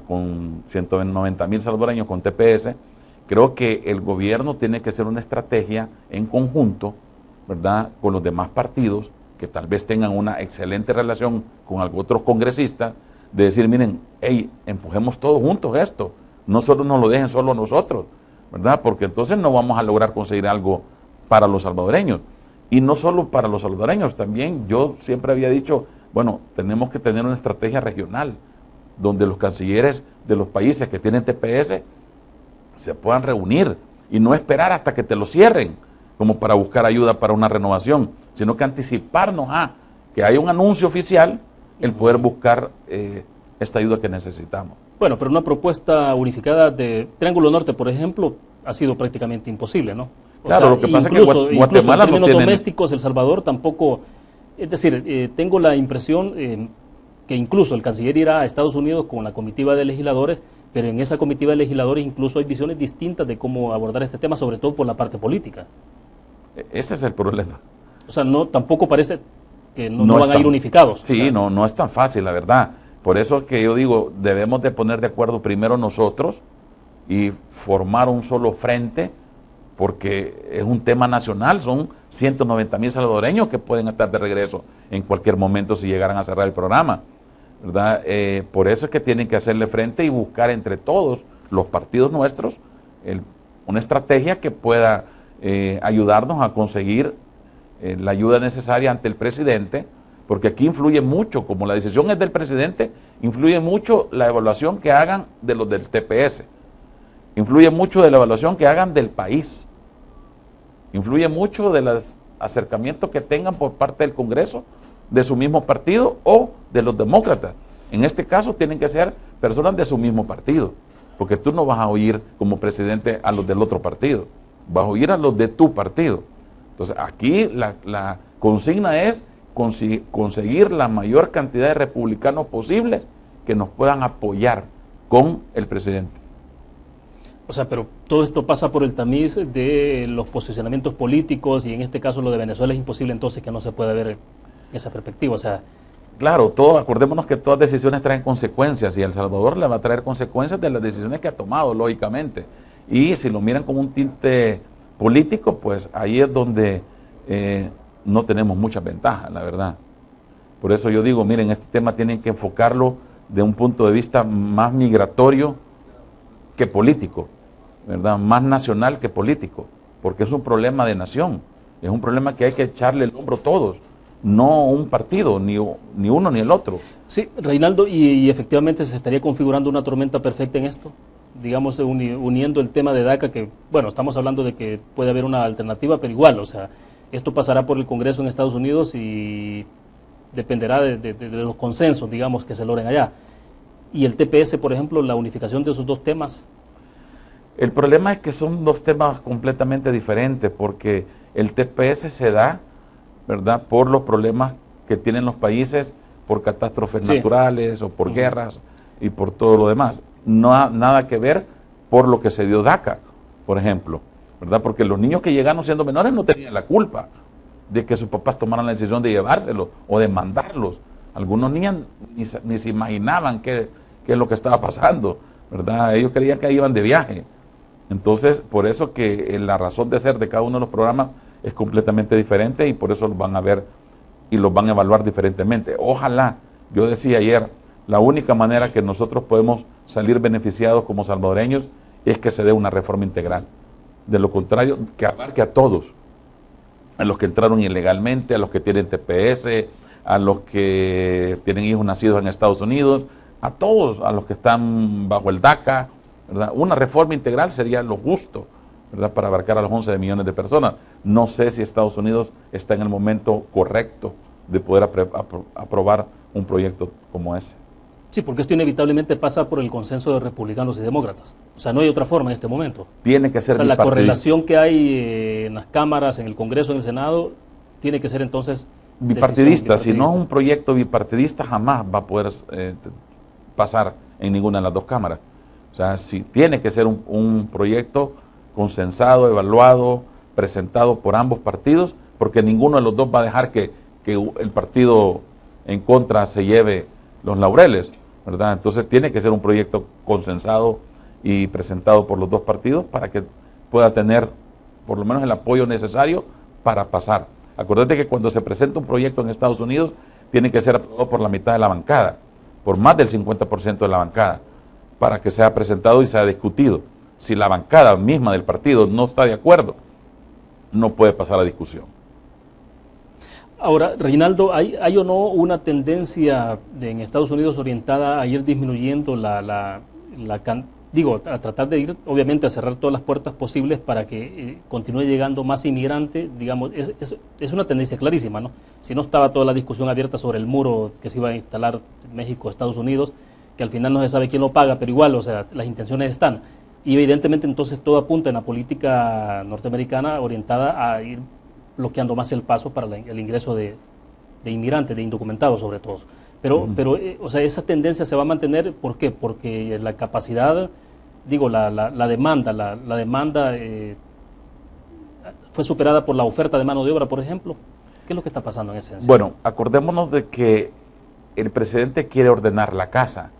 con 190,000 salvadoreños con TPS, creo que el gobierno tiene que hacer una estrategia en conjunto, ¿verdad?, con los demás partidos que tal vez tengan una excelente relación con otros congresistas, de decir, miren, hey, empujemos todos juntos esto, no solo nos lo dejen solo nosotros, ¿verdad? Porque entonces no vamos a lograr conseguir algo para los salvadoreños. Y no solo para los salvadoreños, también yo siempre había dicho, bueno, tenemos que tener una estrategia regional, donde los cancilleres de los países que tienen TPS se puedan reunir y no esperar hasta que te lo cierren, como para buscar ayuda para una renovación, sino que anticiparnos a que haya un anuncio oficial, el poder buscar esta ayuda que necesitamos. Bueno, pero una propuesta unificada de Triángulo Norte, por ejemplo, ha sido prácticamente imposible, ¿no? Claro, lo que pasa es que Guatemala incluso en términos no tiene... domésticos, El Salvador tampoco, es decir, tengo la impresión que incluso el canciller irá a Estados Unidos con la comitiva de legisladores, pero en esa comitiva de legisladores incluso hay visiones distintas de cómo abordar este tema, sobre todo por la parte política. Ese es el problema. O sea, no, tampoco parece que no van a ir unificados. Sí, o sea, no es tan fácil, la verdad. Por eso es que yo digo, debemos de poner de acuerdo primero nosotros y formar un solo frente, porque es un tema nacional, son 190,000 salvadoreños que pueden estar de regreso en cualquier momento si llegaran a cerrar el programa, ¿verdad? Por eso es que tienen que hacerle frente y buscar entre todos los partidos nuestros una estrategia que pueda ayudarnos a conseguir la ayuda necesaria ante el presidente, porque aquí influye mucho, como la decisión es del presidente, influye mucho la evaluación que hagan de los del TPS, influye mucho de la evaluación que hagan del país, influye mucho de los acercamientos que tengan por parte del Congreso, de su mismo partido o de los demócratas. En este caso tienen que ser personas de su mismo partido, porque tú no vas a oír como presidente a los del otro partido, vas a oír a los de tu partido. Entonces aquí la consigna es conseguir la mayor cantidad de republicanos posibles que nos puedan apoyar con el presidente. O sea, pero todo esto pasa por el tamiz de los posicionamientos políticos, y en este caso lo de Venezuela es imposible entonces que no se pueda ver esa perspectiva. O sea, claro, acordémonos que todas decisiones traen consecuencias, y El Salvador le va a traer consecuencias de las decisiones que ha tomado, lógicamente. Y si lo miran con un tinte político, pues ahí es donde no tenemos muchas ventajas, la verdad. Por eso yo digo, miren, este tema tienen que enfocarlo de un punto de vista más migratorio que político, ¿verdad? Más nacional que político, porque es un problema de nación, es un problema que hay que echarle el hombro todos, no un partido, ni uno ni el otro. Sí, Reinaldo, y efectivamente se estaría configurando una tormenta perfecta en esto, digamos, uniendo el tema de DACA, que, bueno, estamos hablando de que puede haber una alternativa, pero igual, o sea, esto pasará por el Congreso en Estados Unidos y dependerá de los consensos, digamos, que se logren allá. Y el TPS, por ejemplo, la unificación de esos dos temas. El problema es que son dos temas completamente diferentes, porque el TPS se da, ¿verdad?, por los problemas que tienen los países, por catástrofes naturales o por guerras y por todo lo demás. No ha nada que ver por lo que se dio DACA, por ejemplo, ¿verdad? Porque los niños que llegaron siendo menores no tenían la culpa de que sus papás tomaran la decisión de llevárselos o de mandarlos. Algunos niños ni se imaginaban qué es lo que estaba pasando, ¿verdad? Ellos creían que iban de viaje. Entonces, por eso que la razón de ser de cada uno de los programas es completamente diferente, y por eso los van a ver y los van a evaluar diferentemente. Ojalá, yo decía ayer, la única manera que nosotros podemos salir beneficiados como salvadoreños es que se dé una reforma integral. De lo contrario, que abarque a todos, a los que entraron ilegalmente, a los que tienen TPS, a los que tienen hijos nacidos en Estados Unidos, a todos, a los que están bajo el DACA, ¿verdad? Una reforma integral sería lo justo, ¿verdad?, para abarcar a los 11 millones de personas. No sé si Estados Unidos está en el momento correcto de poder aprobar un proyecto como ese. Sí, porque esto inevitablemente pasa por el consenso de republicanos y demócratas. O sea, no hay otra forma en este momento. Tiene que ser bipartidista. O sea, la correlación que hay en las cámaras, en el Congreso, en el Senado, tiene que ser entonces bipartidista. Si no es un proyecto bipartidista, jamás va a poder pasar en ninguna de las dos cámaras. O sea, si tiene que ser un proyecto consensado, evaluado, presentado por ambos partidos, porque ninguno de los dos va a dejar que el partido en contra se lleve los laureles, ¿verdad? Entonces tiene que ser un proyecto consensado y presentado por los dos partidos para que pueda tener por lo menos el apoyo necesario para pasar. Acuérdate que cuando se presenta un proyecto en Estados Unidos, tiene que ser aprobado por la mitad de la bancada, por más del 50% de la bancada, para que sea presentado y sea discutido. Si la bancada misma del partido no está de acuerdo, no puede pasar a discusión. Ahora, Reinaldo, ¿hay o no una tendencia en Estados Unidos orientada a ir disminuyendo a tratar de ir, obviamente, a cerrar todas las puertas posibles para que continúe llegando más inmigrante? Digamos, es una tendencia clarísima, ¿no? Si no estaba toda la discusión abierta sobre el muro que se iba a instalar México, Estados Unidos, que al final no se sabe quién lo paga, pero igual, o sea, las intenciones están. Y evidentemente entonces todo apunta en la política norteamericana orientada a ir bloqueando más el paso para el ingreso de inmigrantes, de indocumentados sobre todo. Pero, o sea, esa tendencia se va a mantener, ¿por qué? Porque la capacidad, digo, la demanda, la demanda fue superada por la oferta de mano de obra, por ejemplo. ¿Qué es lo que está pasando en esencia? Bueno, acordémonos de que el presidente quiere ordenar la casa,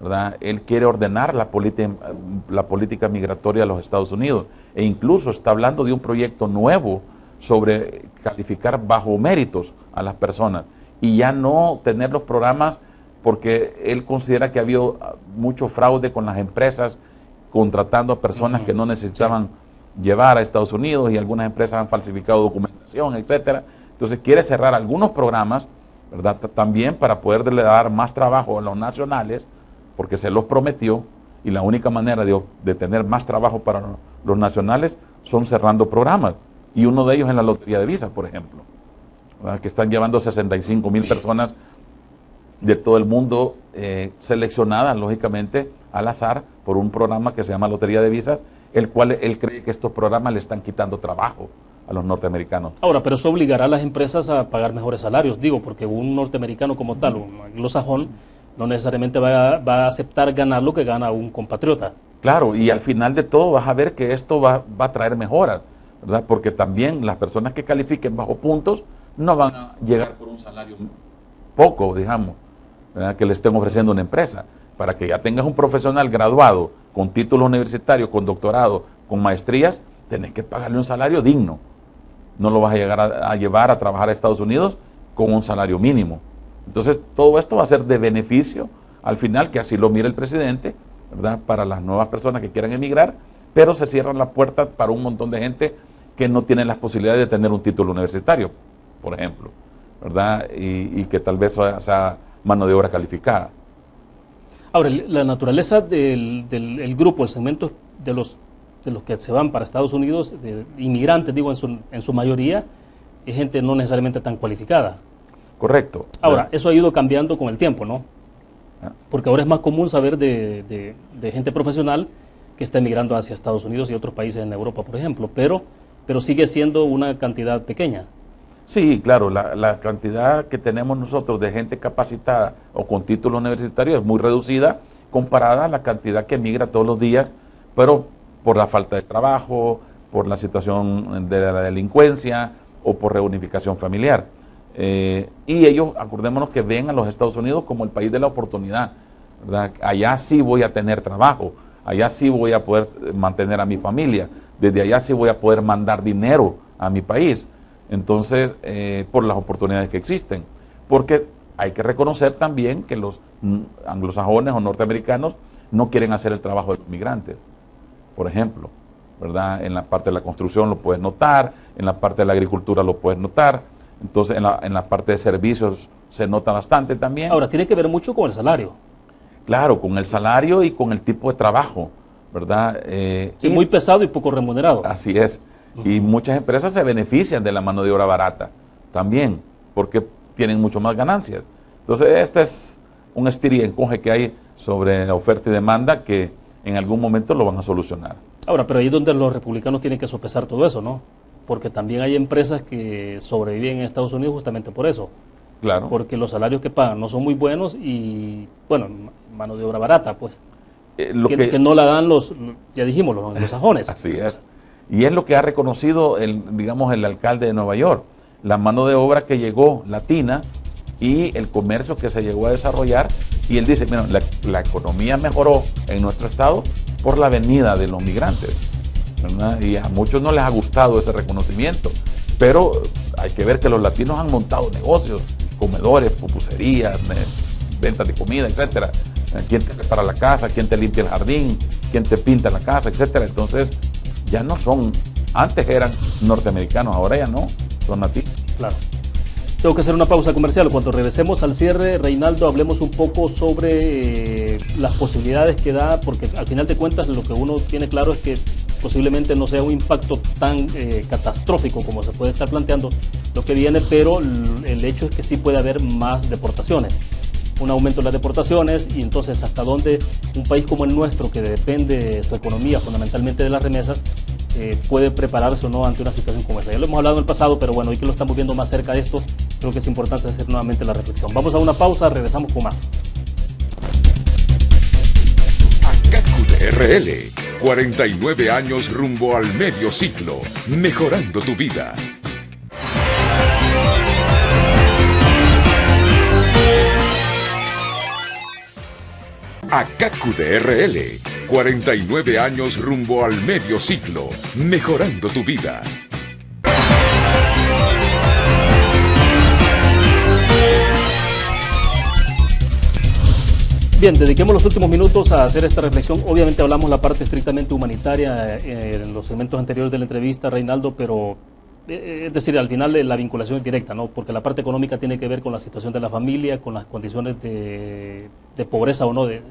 ¿verdad? Él quiere ordenar la política migratoria de los Estados Unidos, e incluso está hablando de un proyecto nuevo sobre calificar bajo méritos a las personas y ya no tener los programas, porque él considera que ha habido mucho fraude con las empresas contratando a personas que no necesitaban llevar a Estados Unidos, y algunas empresas han falsificado documentación, etcétera. Entonces quiere cerrar algunos programas, ¿verdad?, también para poderle dar más trabajo a los nacionales, porque se los prometió, y la única manera de tener más trabajo para los nacionales son cerrando programas. Y uno de ellos en la lotería de visas, por ejemplo, ¿verdad?, que están llevando 65,000 personas de todo el mundo, seleccionadas lógicamente al azar por un programa que se llama Lotería de Visas, el cual él cree que estos programas le están quitando trabajo a los norteamericanos. Ahora, pero eso obligará a las empresas a pagar mejores salarios, digo, porque un norteamericano como tal, un anglosajón, no necesariamente va a aceptar ganar lo que gana un compatriota. Claro, y al final de todo vas a ver que esto va a traer mejoras, ¿verdad? Porque también las personas que califiquen bajo puntos no van a llegar por un salario poco, digamos, ¿verdad?, que le estén ofreciendo una empresa. Para que ya tengas un profesional graduado, con título universitario, con doctorado, con maestrías, tenés que pagarle un salario digno. No lo vas a llegar a llevar a trabajar a Estados Unidos con un salario mínimo. Entonces, todo esto va a ser de beneficio al final, que así lo mira el presidente, ¿verdad?, para las nuevas personas que quieran emigrar, pero se cierran las puertas para un montón de gente que no tiene las posibilidades de tener un título universitario, por ejemplo, ¿verdad?, y que tal vez sea mano de obra calificada. Ahora, la naturaleza del grupo, el segmento de los que se van para Estados Unidos, de inmigrantes, digo, en su mayoría, es gente no necesariamente tan cualificada. Correcto. Ahora, eso ha ido cambiando con el tiempo, ¿no? Porque ahora es más común saber de gente profesional que está emigrando hacia Estados Unidos y otros países en Europa, por ejemplo, pero sigue siendo una cantidad pequeña. Sí, claro, la cantidad que tenemos nosotros de gente capacitada o con título universitario es muy reducida comparada a la cantidad que emigra todos los días, pero por la falta de trabajo, por la situación de la delincuencia o por reunificación familiar. Y ellos, acordémonos que ven a los Estados Unidos como el país de la oportunidad, ¿verdad? Allá sí voy a tener trabajo, allá sí voy a poder mantener a mi familia, desde allá sí voy a poder mandar dinero a mi país. Entonces, por las oportunidades que existen. Porque hay que reconocer también que los anglosajones o norteamericanos no quieren hacer el trabajo de los migrantes, por ejemplo, ¿verdad? En la parte de la construcción lo puedes notar, en la parte de la agricultura lo puedes notar, entonces en la parte de servicios se nota bastante también. Ahora, tiene que ver mucho con el salario. Claro, con el salario y con el tipo de trabajo, ¿verdad? Sí, muy pesado y poco remunerado. Así es. Y muchas empresas se benefician de la mano de obra barata también, porque tienen mucho más ganancias. Entonces, este es un estir y encoge que hay sobre la oferta y demanda que en algún momento lo van a solucionar. Ahora, pero ahí es donde los republicanos tienen que sopesar todo eso, ¿no? Porque también hay empresas que sobreviven en Estados Unidos justamente por eso. Claro. Porque los salarios que pagan no son muy buenos y, bueno, mano de obra barata, pues. Que no la dan ya dijimos, los sajones. Así es. Y es lo que ha reconocido digamos, el alcalde de Nueva York. La mano de obra que llegó latina y el comercio que se llegó a desarrollar. Y él dice, mira, la economía mejoró en nuestro estado por la venida de los migrantes, ¿verdad? Y a muchos no les ha gustado ese reconocimiento. Pero hay que ver que los latinos han montado negocios, comedores, pupuserías, ventas de comida, etcétera. ¿Quién te prepara la casa? ¿Quién te limpia el jardín? ¿Quién te pinta la casa? Etcétera. Entonces, ya no son, antes eran norteamericanos, ahora ya no, son nativos. Claro. Tengo que hacer una pausa comercial. Cuando regresemos al cierre, Reinaldo, hablemos un poco sobre las posibilidades que da, porque al final de cuentas lo que uno tiene claro es que posiblemente no sea un impacto tan catastrófico como se puede estar planteando lo que viene, pero el hecho es que sí puede haber más deportaciones. Un aumento en las deportaciones y entonces hasta dónde un país como el nuestro, que depende de su economía fundamentalmente de las remesas, puede prepararse o no ante una situación como esa. Ya lo hemos hablado en el pasado, pero bueno, hoy que lo estamos viendo más cerca de esto, creo que es importante hacer nuevamente la reflexión. Vamos a una pausa, regresamos con más. ACACUT RL, 49 años rumbo al medio siglo, mejorando tu vida. ACACUT RL, 49 años rumbo al medio siglo, mejorando tu vida. Bien, dediquemos los últimos minutos a hacer esta reflexión. Obviamente hablamos la parte estrictamente humanitaria en los segmentos anteriores de la entrevista, Reinaldo, pero es decir, al final la vinculación es directa, ¿no? Porque la parte económica tiene que ver con la situación de la familia, con las condiciones de pobreza o no de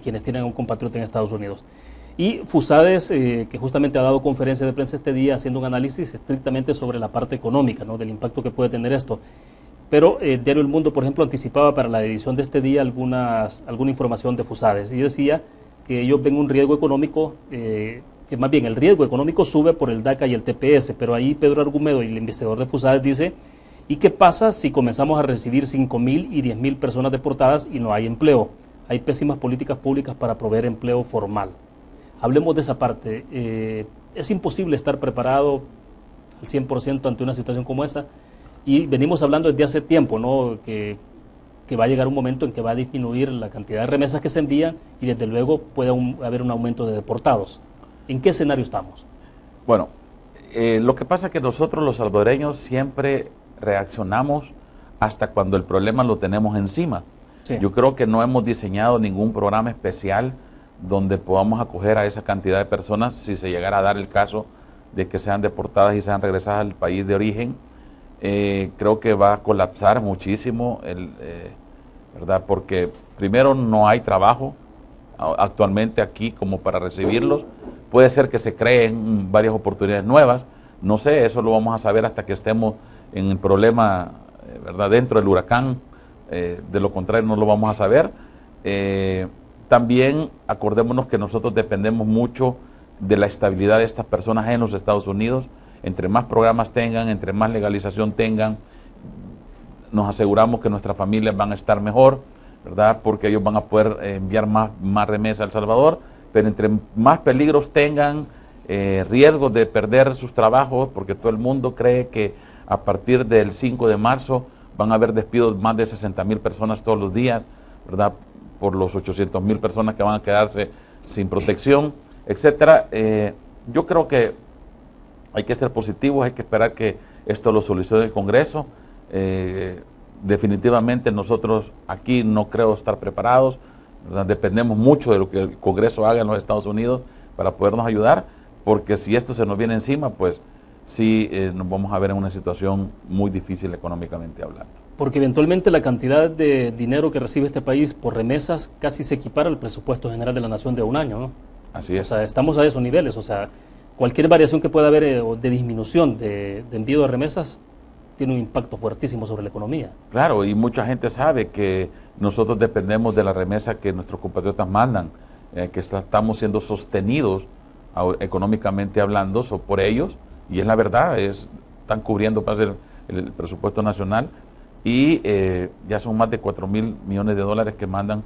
quienes tienen un compatriota en Estados Unidos. Y Fusades, que justamente ha dado conferencia de prensa este día haciendo un análisis estrictamente sobre la parte económica, ¿no? Del impacto que puede tener esto. Pero Diario El Mundo, por ejemplo, anticipaba para la edición de este día alguna información de Fusades y decía que ellos ven un riesgo económico, que más bien el riesgo económico sube por el DACA y el TPS, pero ahí Pedro Argumedo, el investigador de Fusades, dice, ¿y qué pasa si comenzamos a recibir 5.000 y 10.000 personas deportadas y no hay empleo? Hay pésimas políticas públicas para proveer empleo formal. Hablemos de esa parte. Es imposible estar preparado al 100% ante una situación como esa. Y venimos hablando desde hace tiempo, ¿no? Que va a llegar un momento en que va a disminuir la cantidad de remesas que se envían y desde luego puede haber un aumento de deportados. ¿En qué escenario estamos? Bueno, lo que pasa es que nosotros los salvadoreños siempre reaccionamos hasta cuando el problema lo tenemos encima. Sí. Yo creo que no hemos diseñado ningún programa especial donde podamos acoger a esa cantidad de personas si se llegara a dar el caso de que sean deportadas y sean regresadas al país de origen. Creo que va a colapsar muchísimo, ¿verdad? Porque primero no hay trabajo actualmente aquí como para recibirlos. Puede ser que se creen varias oportunidades nuevas. No sé, eso lo vamos a saber hasta que estemos en el problema, ¿verdad? Dentro del huracán. De lo contrario no lo vamos a saber. También acordémonos que nosotros dependemos mucho de la estabilidad de estas personas en los Estados Unidos. Entre más programas tengan, entre más legalización tengan, nos aseguramos que nuestras familias van a estar mejor, ¿verdad? Porque ellos van a poder enviar más remesas a El Salvador, pero entre más peligros tengan, riesgos de perder sus trabajos, porque todo el mundo cree que a partir del 5 de marzo van a haber despidos más de 60,000 personas todos los días, ¿verdad? Por los 800,000 personas que van a quedarse sin protección, etcétera. Yo creo que hay que ser positivos, hay que esperar que esto lo solucione el Congreso. Definitivamente nosotros aquí no creo estar preparados, ¿verdad? Dependemos mucho de lo que el Congreso haga en los Estados Unidos para podernos ayudar, porque si esto se nos viene encima, pues sí nos vamos a ver en una situación muy difícil económicamente hablando. Porque eventualmente la cantidad de dinero que recibe este país por remesas casi se equipara al presupuesto general de la nación de un año, ¿no? Así es. O sea, estamos a esos niveles. O sea, cualquier variación que pueda haber o de disminución de envío de remesas tiene un impacto fuertísimo sobre la economía. Claro, y mucha gente sabe que nosotros dependemos de la remesa que nuestros compatriotas mandan, que estamos siendo sostenidos económicamente hablando por ellos, y es la verdad, están cubriendo para hacer el presupuesto nacional, y ya son más de 4.000 millones de dólares que mandan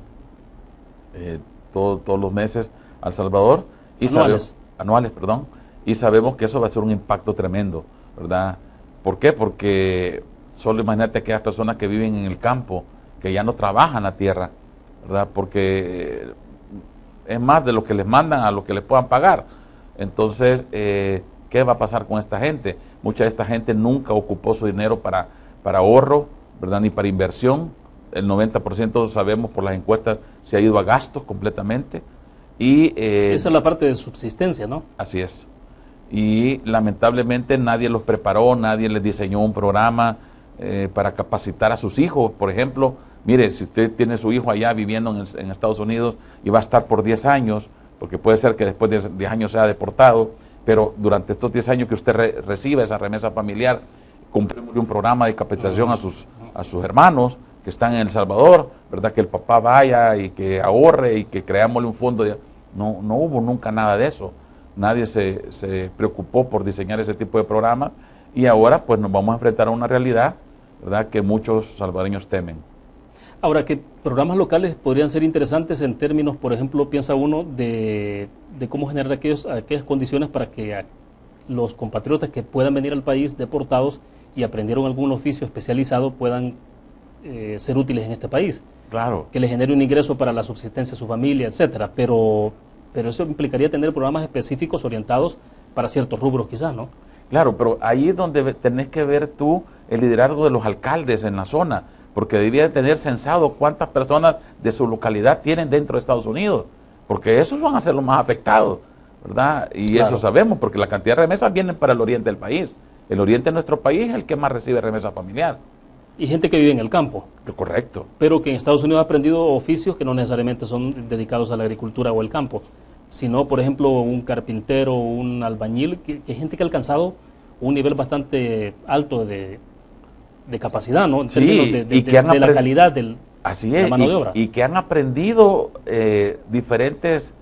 todos los meses a El Salvador. Anuales, perdón, y sabemos que eso va a ser un impacto tremendo, ¿verdad? ¿Por qué? Porque solo imagínate aquellas personas que viven en el campo, que ya no trabajan la tierra, ¿verdad? Porque es más de lo que les mandan a lo que les puedan pagar. Entonces, ¿qué va a pasar con esta gente? Mucha de esta gente nunca ocupó su dinero para ahorro, ¿verdad? Ni para inversión. El 90% sabemos por las encuestas se ha ido a gastos completamente. Y, esa es la parte de subsistencia, ¿no? Así es. Y lamentablemente nadie los preparó, nadie les diseñó un programa para capacitar a sus hijos. Por ejemplo, mire, si usted tiene su hijo allá viviendo en Estados Unidos y va a estar por 10 años, porque puede ser que después de 10 años sea deportado, pero durante estos 10 años que usted reciba esa remesa familiar, cumplimos un programa de capacitación a sus hermanos que están en El Salvador, ¿verdad? Que el papá vaya y que ahorre y que creámosle un fondo. No hubo nunca nada de eso. Nadie se preocupó por diseñar ese tipo de programas, y ahora pues nos vamos a enfrentar a una realidad, ¿verdad?, que muchos salvadoreños temen. Ahora, que programas locales podrían ser interesantes en términos, por ejemplo, piensa uno de cómo generar aquellas condiciones para que los compatriotas que puedan venir al país deportados y aprendieron algún oficio especializado puedan ser útiles en este país. Claro. Que les genere un ingreso para la subsistencia de su familia, etcétera. Pero eso implicaría tener programas específicos orientados para ciertos rubros quizás, ¿no? Claro, pero ahí es donde tenés que ver tú el liderazgo de los alcaldes en la zona, porque debería tener censado cuántas personas de su localidad tienen dentro de Estados Unidos, porque esos van a ser los más afectados, ¿verdad? Y claro, eso sabemos, porque la cantidad de remesas vienen para el oriente del país. El oriente de nuestro país es el que más recibe remesa familiar. Y gente que vive en el campo. Correcto. Pero que en Estados Unidos ha aprendido oficios que no necesariamente son dedicados a la agricultura o el campo, sino, por ejemplo, un carpintero, un albañil, que hay gente que ha alcanzado un nivel bastante alto de capacidad, ¿no? En términos de la calidad de la mano de obra. Y que han aprendido diferentes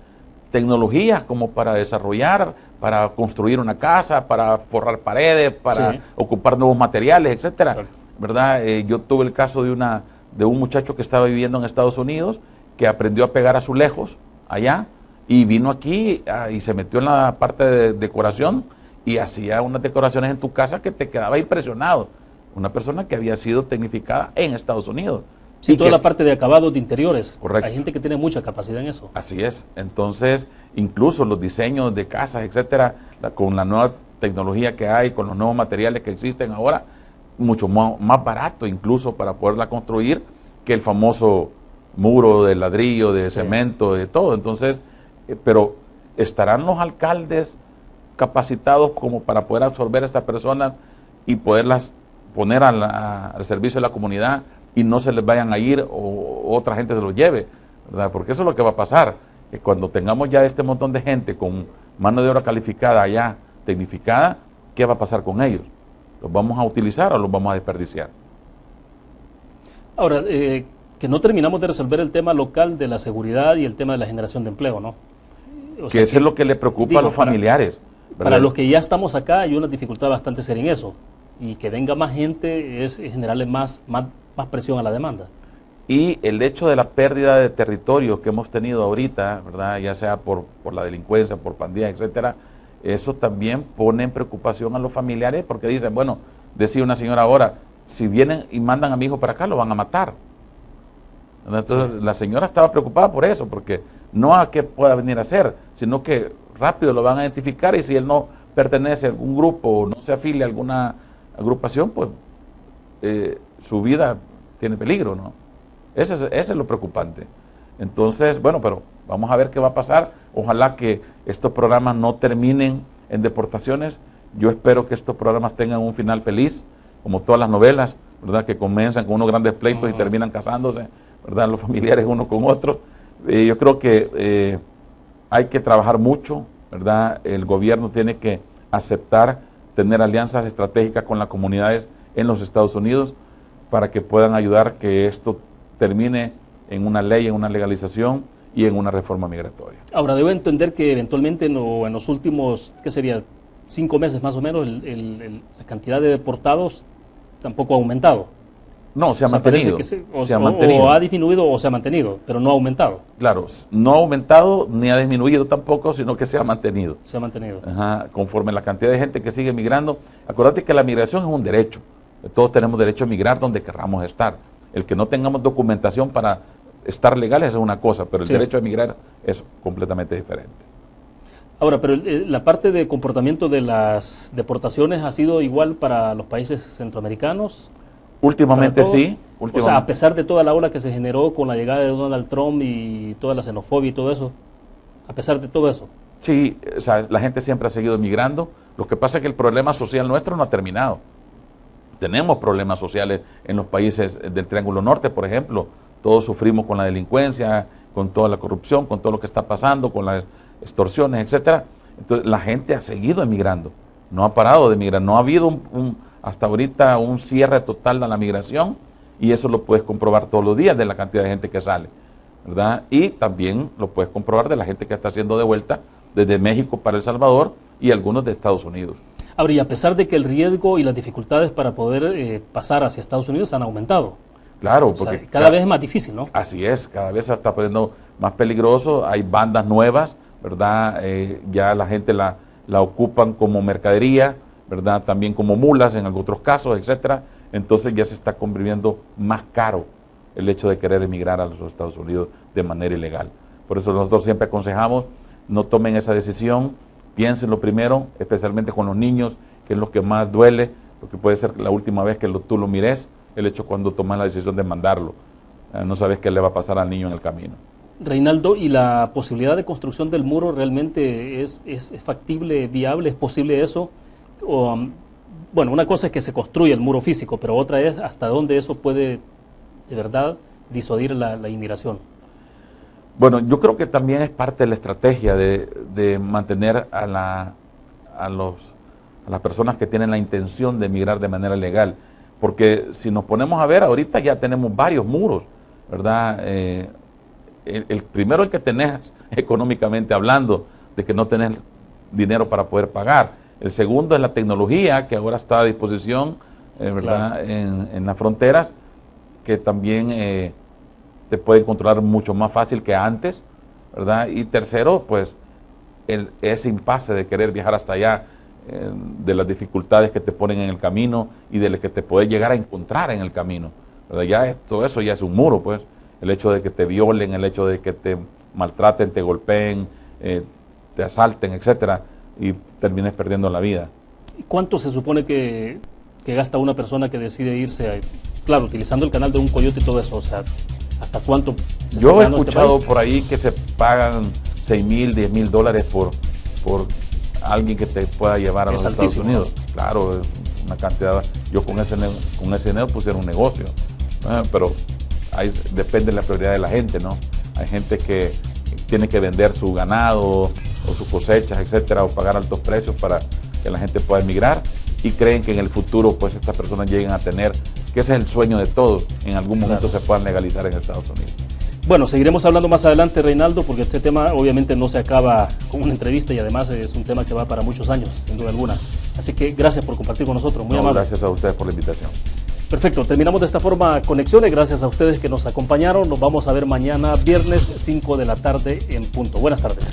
tecnologías como para desarrollar, para construir una casa, para forrar paredes, para ocupar nuevos materiales, etcétera. Exacto. ¿Verdad? Yo tuve el caso de un muchacho que estaba viviendo en Estados Unidos, que aprendió a pegar azulejos allá, y vino aquí y se metió en la parte de decoración y hacía unas decoraciones en tu casa que te quedaba impresionado. Una persona que había sido tecnificada en Estados Unidos. Sí, toda la parte de acabados de interiores. Correcto. Hay gente que tiene mucha capacidad en eso. Así es. Entonces, incluso los diseños de casas, etcétera, con la nueva tecnología que hay, con los nuevos materiales que existen ahora, mucho más barato incluso para poderla construir que el famoso muro de ladrillo, de cemento, de todo. Entonces, pero ¿estarán los alcaldes capacitados como para poder absorber a estas personas y poderlas poner al servicio de la comunidad y no se les vayan a ir o otra gente se los lleve, ¿verdad? Porque eso es lo que va a pasar, que cuando tengamos ya este montón de gente con mano de obra calificada allá, tecnificada, ¿qué va a pasar con ellos? ¿Los vamos a utilizar o los vamos a desperdiciar? Ahora, que no terminamos de resolver el tema local de la seguridad y el tema de la generación de empleo, ¿no? Que eso es lo que le preocupa a los familiares. Para los que ya estamos acá hay una dificultad bastante seria en eso. Y que venga más gente es generarle más presión a la demanda. Y el hecho de la pérdida de territorio que hemos tenido ahorita, ¿verdad? Ya sea por la delincuencia, por pandillas, etcétera, eso también pone en preocupación a los familiares porque dicen, bueno, decía una señora ahora, si vienen y mandan a mi hijo para acá, lo van a matar. Entonces la señora estaba preocupada por eso, porque no a qué pueda venir a hacer, sino que rápido lo van a identificar y si él no pertenece a algún grupo o no se afilia a alguna agrupación, pues su vida tiene peligro, ¿no? Ese es lo preocupante. Entonces, bueno, pero vamos a ver qué va a pasar. Ojalá que estos programas no terminen en deportaciones. Yo espero que estos programas tengan un final feliz, como todas las novelas, ¿verdad? Que comienzan con unos grandes pleitos y terminan casándose, ¿verdad? Los familiares uno con otro. Yo creo que hay que trabajar mucho, ¿verdad? El gobierno tiene que aceptar tener alianzas estratégicas con las comunidades en los Estados Unidos para que puedan ayudar que esto termine en una ley, en una legalización y en una reforma migratoria. Ahora, debo entender que eventualmente en los últimos, ¿qué sería? 5 meses más o menos, la cantidad de deportados tampoco ha aumentado. No, se ha O sea, mantenido. parece que se ha mantenido. O ha disminuido o se ha mantenido, pero no ha aumentado. Claro, no ha aumentado ni ha disminuido tampoco, sino que se ha mantenido. Se ha mantenido. Ajá, conforme la cantidad de gente que sigue migrando. Acuérdate que la migración es un derecho. Todos tenemos derecho a migrar donde querramos estar. El que no tengamos documentación para estar legales es una cosa, pero el derecho a migrar es completamente diferente. Ahora, pero la parte de comportamiento de las deportaciones ha sido igual para los países centroamericanos. Últimamente sí. O sea, a pesar de toda la ola que se generó con la llegada de Donald Trump y toda la xenofobia y todo eso, a pesar de todo eso. Sí, o sea, la gente siempre ha seguido migrando. Lo que pasa es que el problema social nuestro no ha terminado. Tenemos problemas sociales en los países del Triángulo Norte, por ejemplo. Todos sufrimos con la delincuencia, con toda la corrupción, con todo lo que está pasando, con las extorsiones, etcétera. Entonces, la gente ha seguido emigrando, no ha parado de emigrar. No ha habido hasta ahorita un cierre total a la migración, y eso lo puedes comprobar todos los días de la cantidad de gente que sale, ¿verdad? Y también lo puedes comprobar de la gente que está haciendo de vuelta desde México para El Salvador y algunos de Estados Unidos. Ahora, y a pesar de que el riesgo y las dificultades para poder pasar hacia Estados Unidos han aumentado. Claro, porque porque cada vez es más difícil, ¿no? Así es, cada vez se está poniendo más peligroso, hay bandas nuevas, ¿verdad? Ya la gente la ocupan como mercadería, ¿verdad? También como mulas en otros casos, etcétera. Entonces ya se está convirtiendo más caro el hecho de querer emigrar a los Estados Unidos de manera ilegal. Por eso nosotros siempre aconsejamos, no tomen esa decisión, piénsenlo primero, especialmente con los niños, que es lo que más duele, porque puede ser la última vez que tú lo mires, el hecho cuando tomas la decisión de mandarlo. No sabes qué le va a pasar al niño en el camino. Reinaldo, ¿y la posibilidad de construcción del muro realmente es factible, viable? ¿Es posible eso? O, bueno, una cosa es que se construye el muro físico, pero otra es hasta dónde eso puede de verdad disuadir la inmigración. Bueno, yo creo que también es parte de la estrategia de mantener a las personas que tienen la intención de emigrar de manera legal. Porque si nos ponemos a ver, ahorita ya tenemos varios muros, ¿verdad? El primero es que tenés, económicamente hablando, de que no tenés dinero para poder pagar. El segundo es la tecnología que ahora está a disposición, ¿verdad? Claro. En las fronteras, que también te pueden controlar mucho más fácil que antes, ¿verdad? Y tercero, pues, ese impasse de querer viajar hasta allá, de las dificultades que te ponen en el camino y de lo que te puedes llegar a encontrar en el camino, ¿verdad? Ya todo eso ya es un muro, pues. El hecho de que te violen, el hecho de que te maltraten, te golpeen, te asalten, etcétera, y termines perdiendo la vida. ¿Cuánto se supone que gasta una persona que decide irse, claro, utilizando el canal de un coyote y todo eso? O sea, ¿hasta cuánto? Yo he escuchado por ahí que se pagan $6,000, $10,000 por alguien que te pueda llevar a los Estados Unidos. ¿No? Claro, es una cantidad. Yo con ese dinero pusiera un negocio, pero depende de la prioridad de la gente, ¿no? Hay gente que tiene que vender su ganado o sus cosechas, etcétera, o pagar altos precios para que la gente pueda emigrar, y creen que en el futuro pues estas personas lleguen a tener, que ese es el sueño de todos, en algún momento se puedan legalizar en Estados Unidos. Bueno, seguiremos hablando más adelante, Reinaldo, porque este tema obviamente no se acaba con una entrevista y además es un tema que va para muchos años, sin duda alguna. Así que gracias por compartir con nosotros, muy amable. Gracias a ustedes por la invitación. Perfecto, terminamos de esta forma Conexiones, gracias a ustedes que nos acompañaron. Nos vamos a ver mañana, viernes 5 de la tarde en punto. Buenas tardes.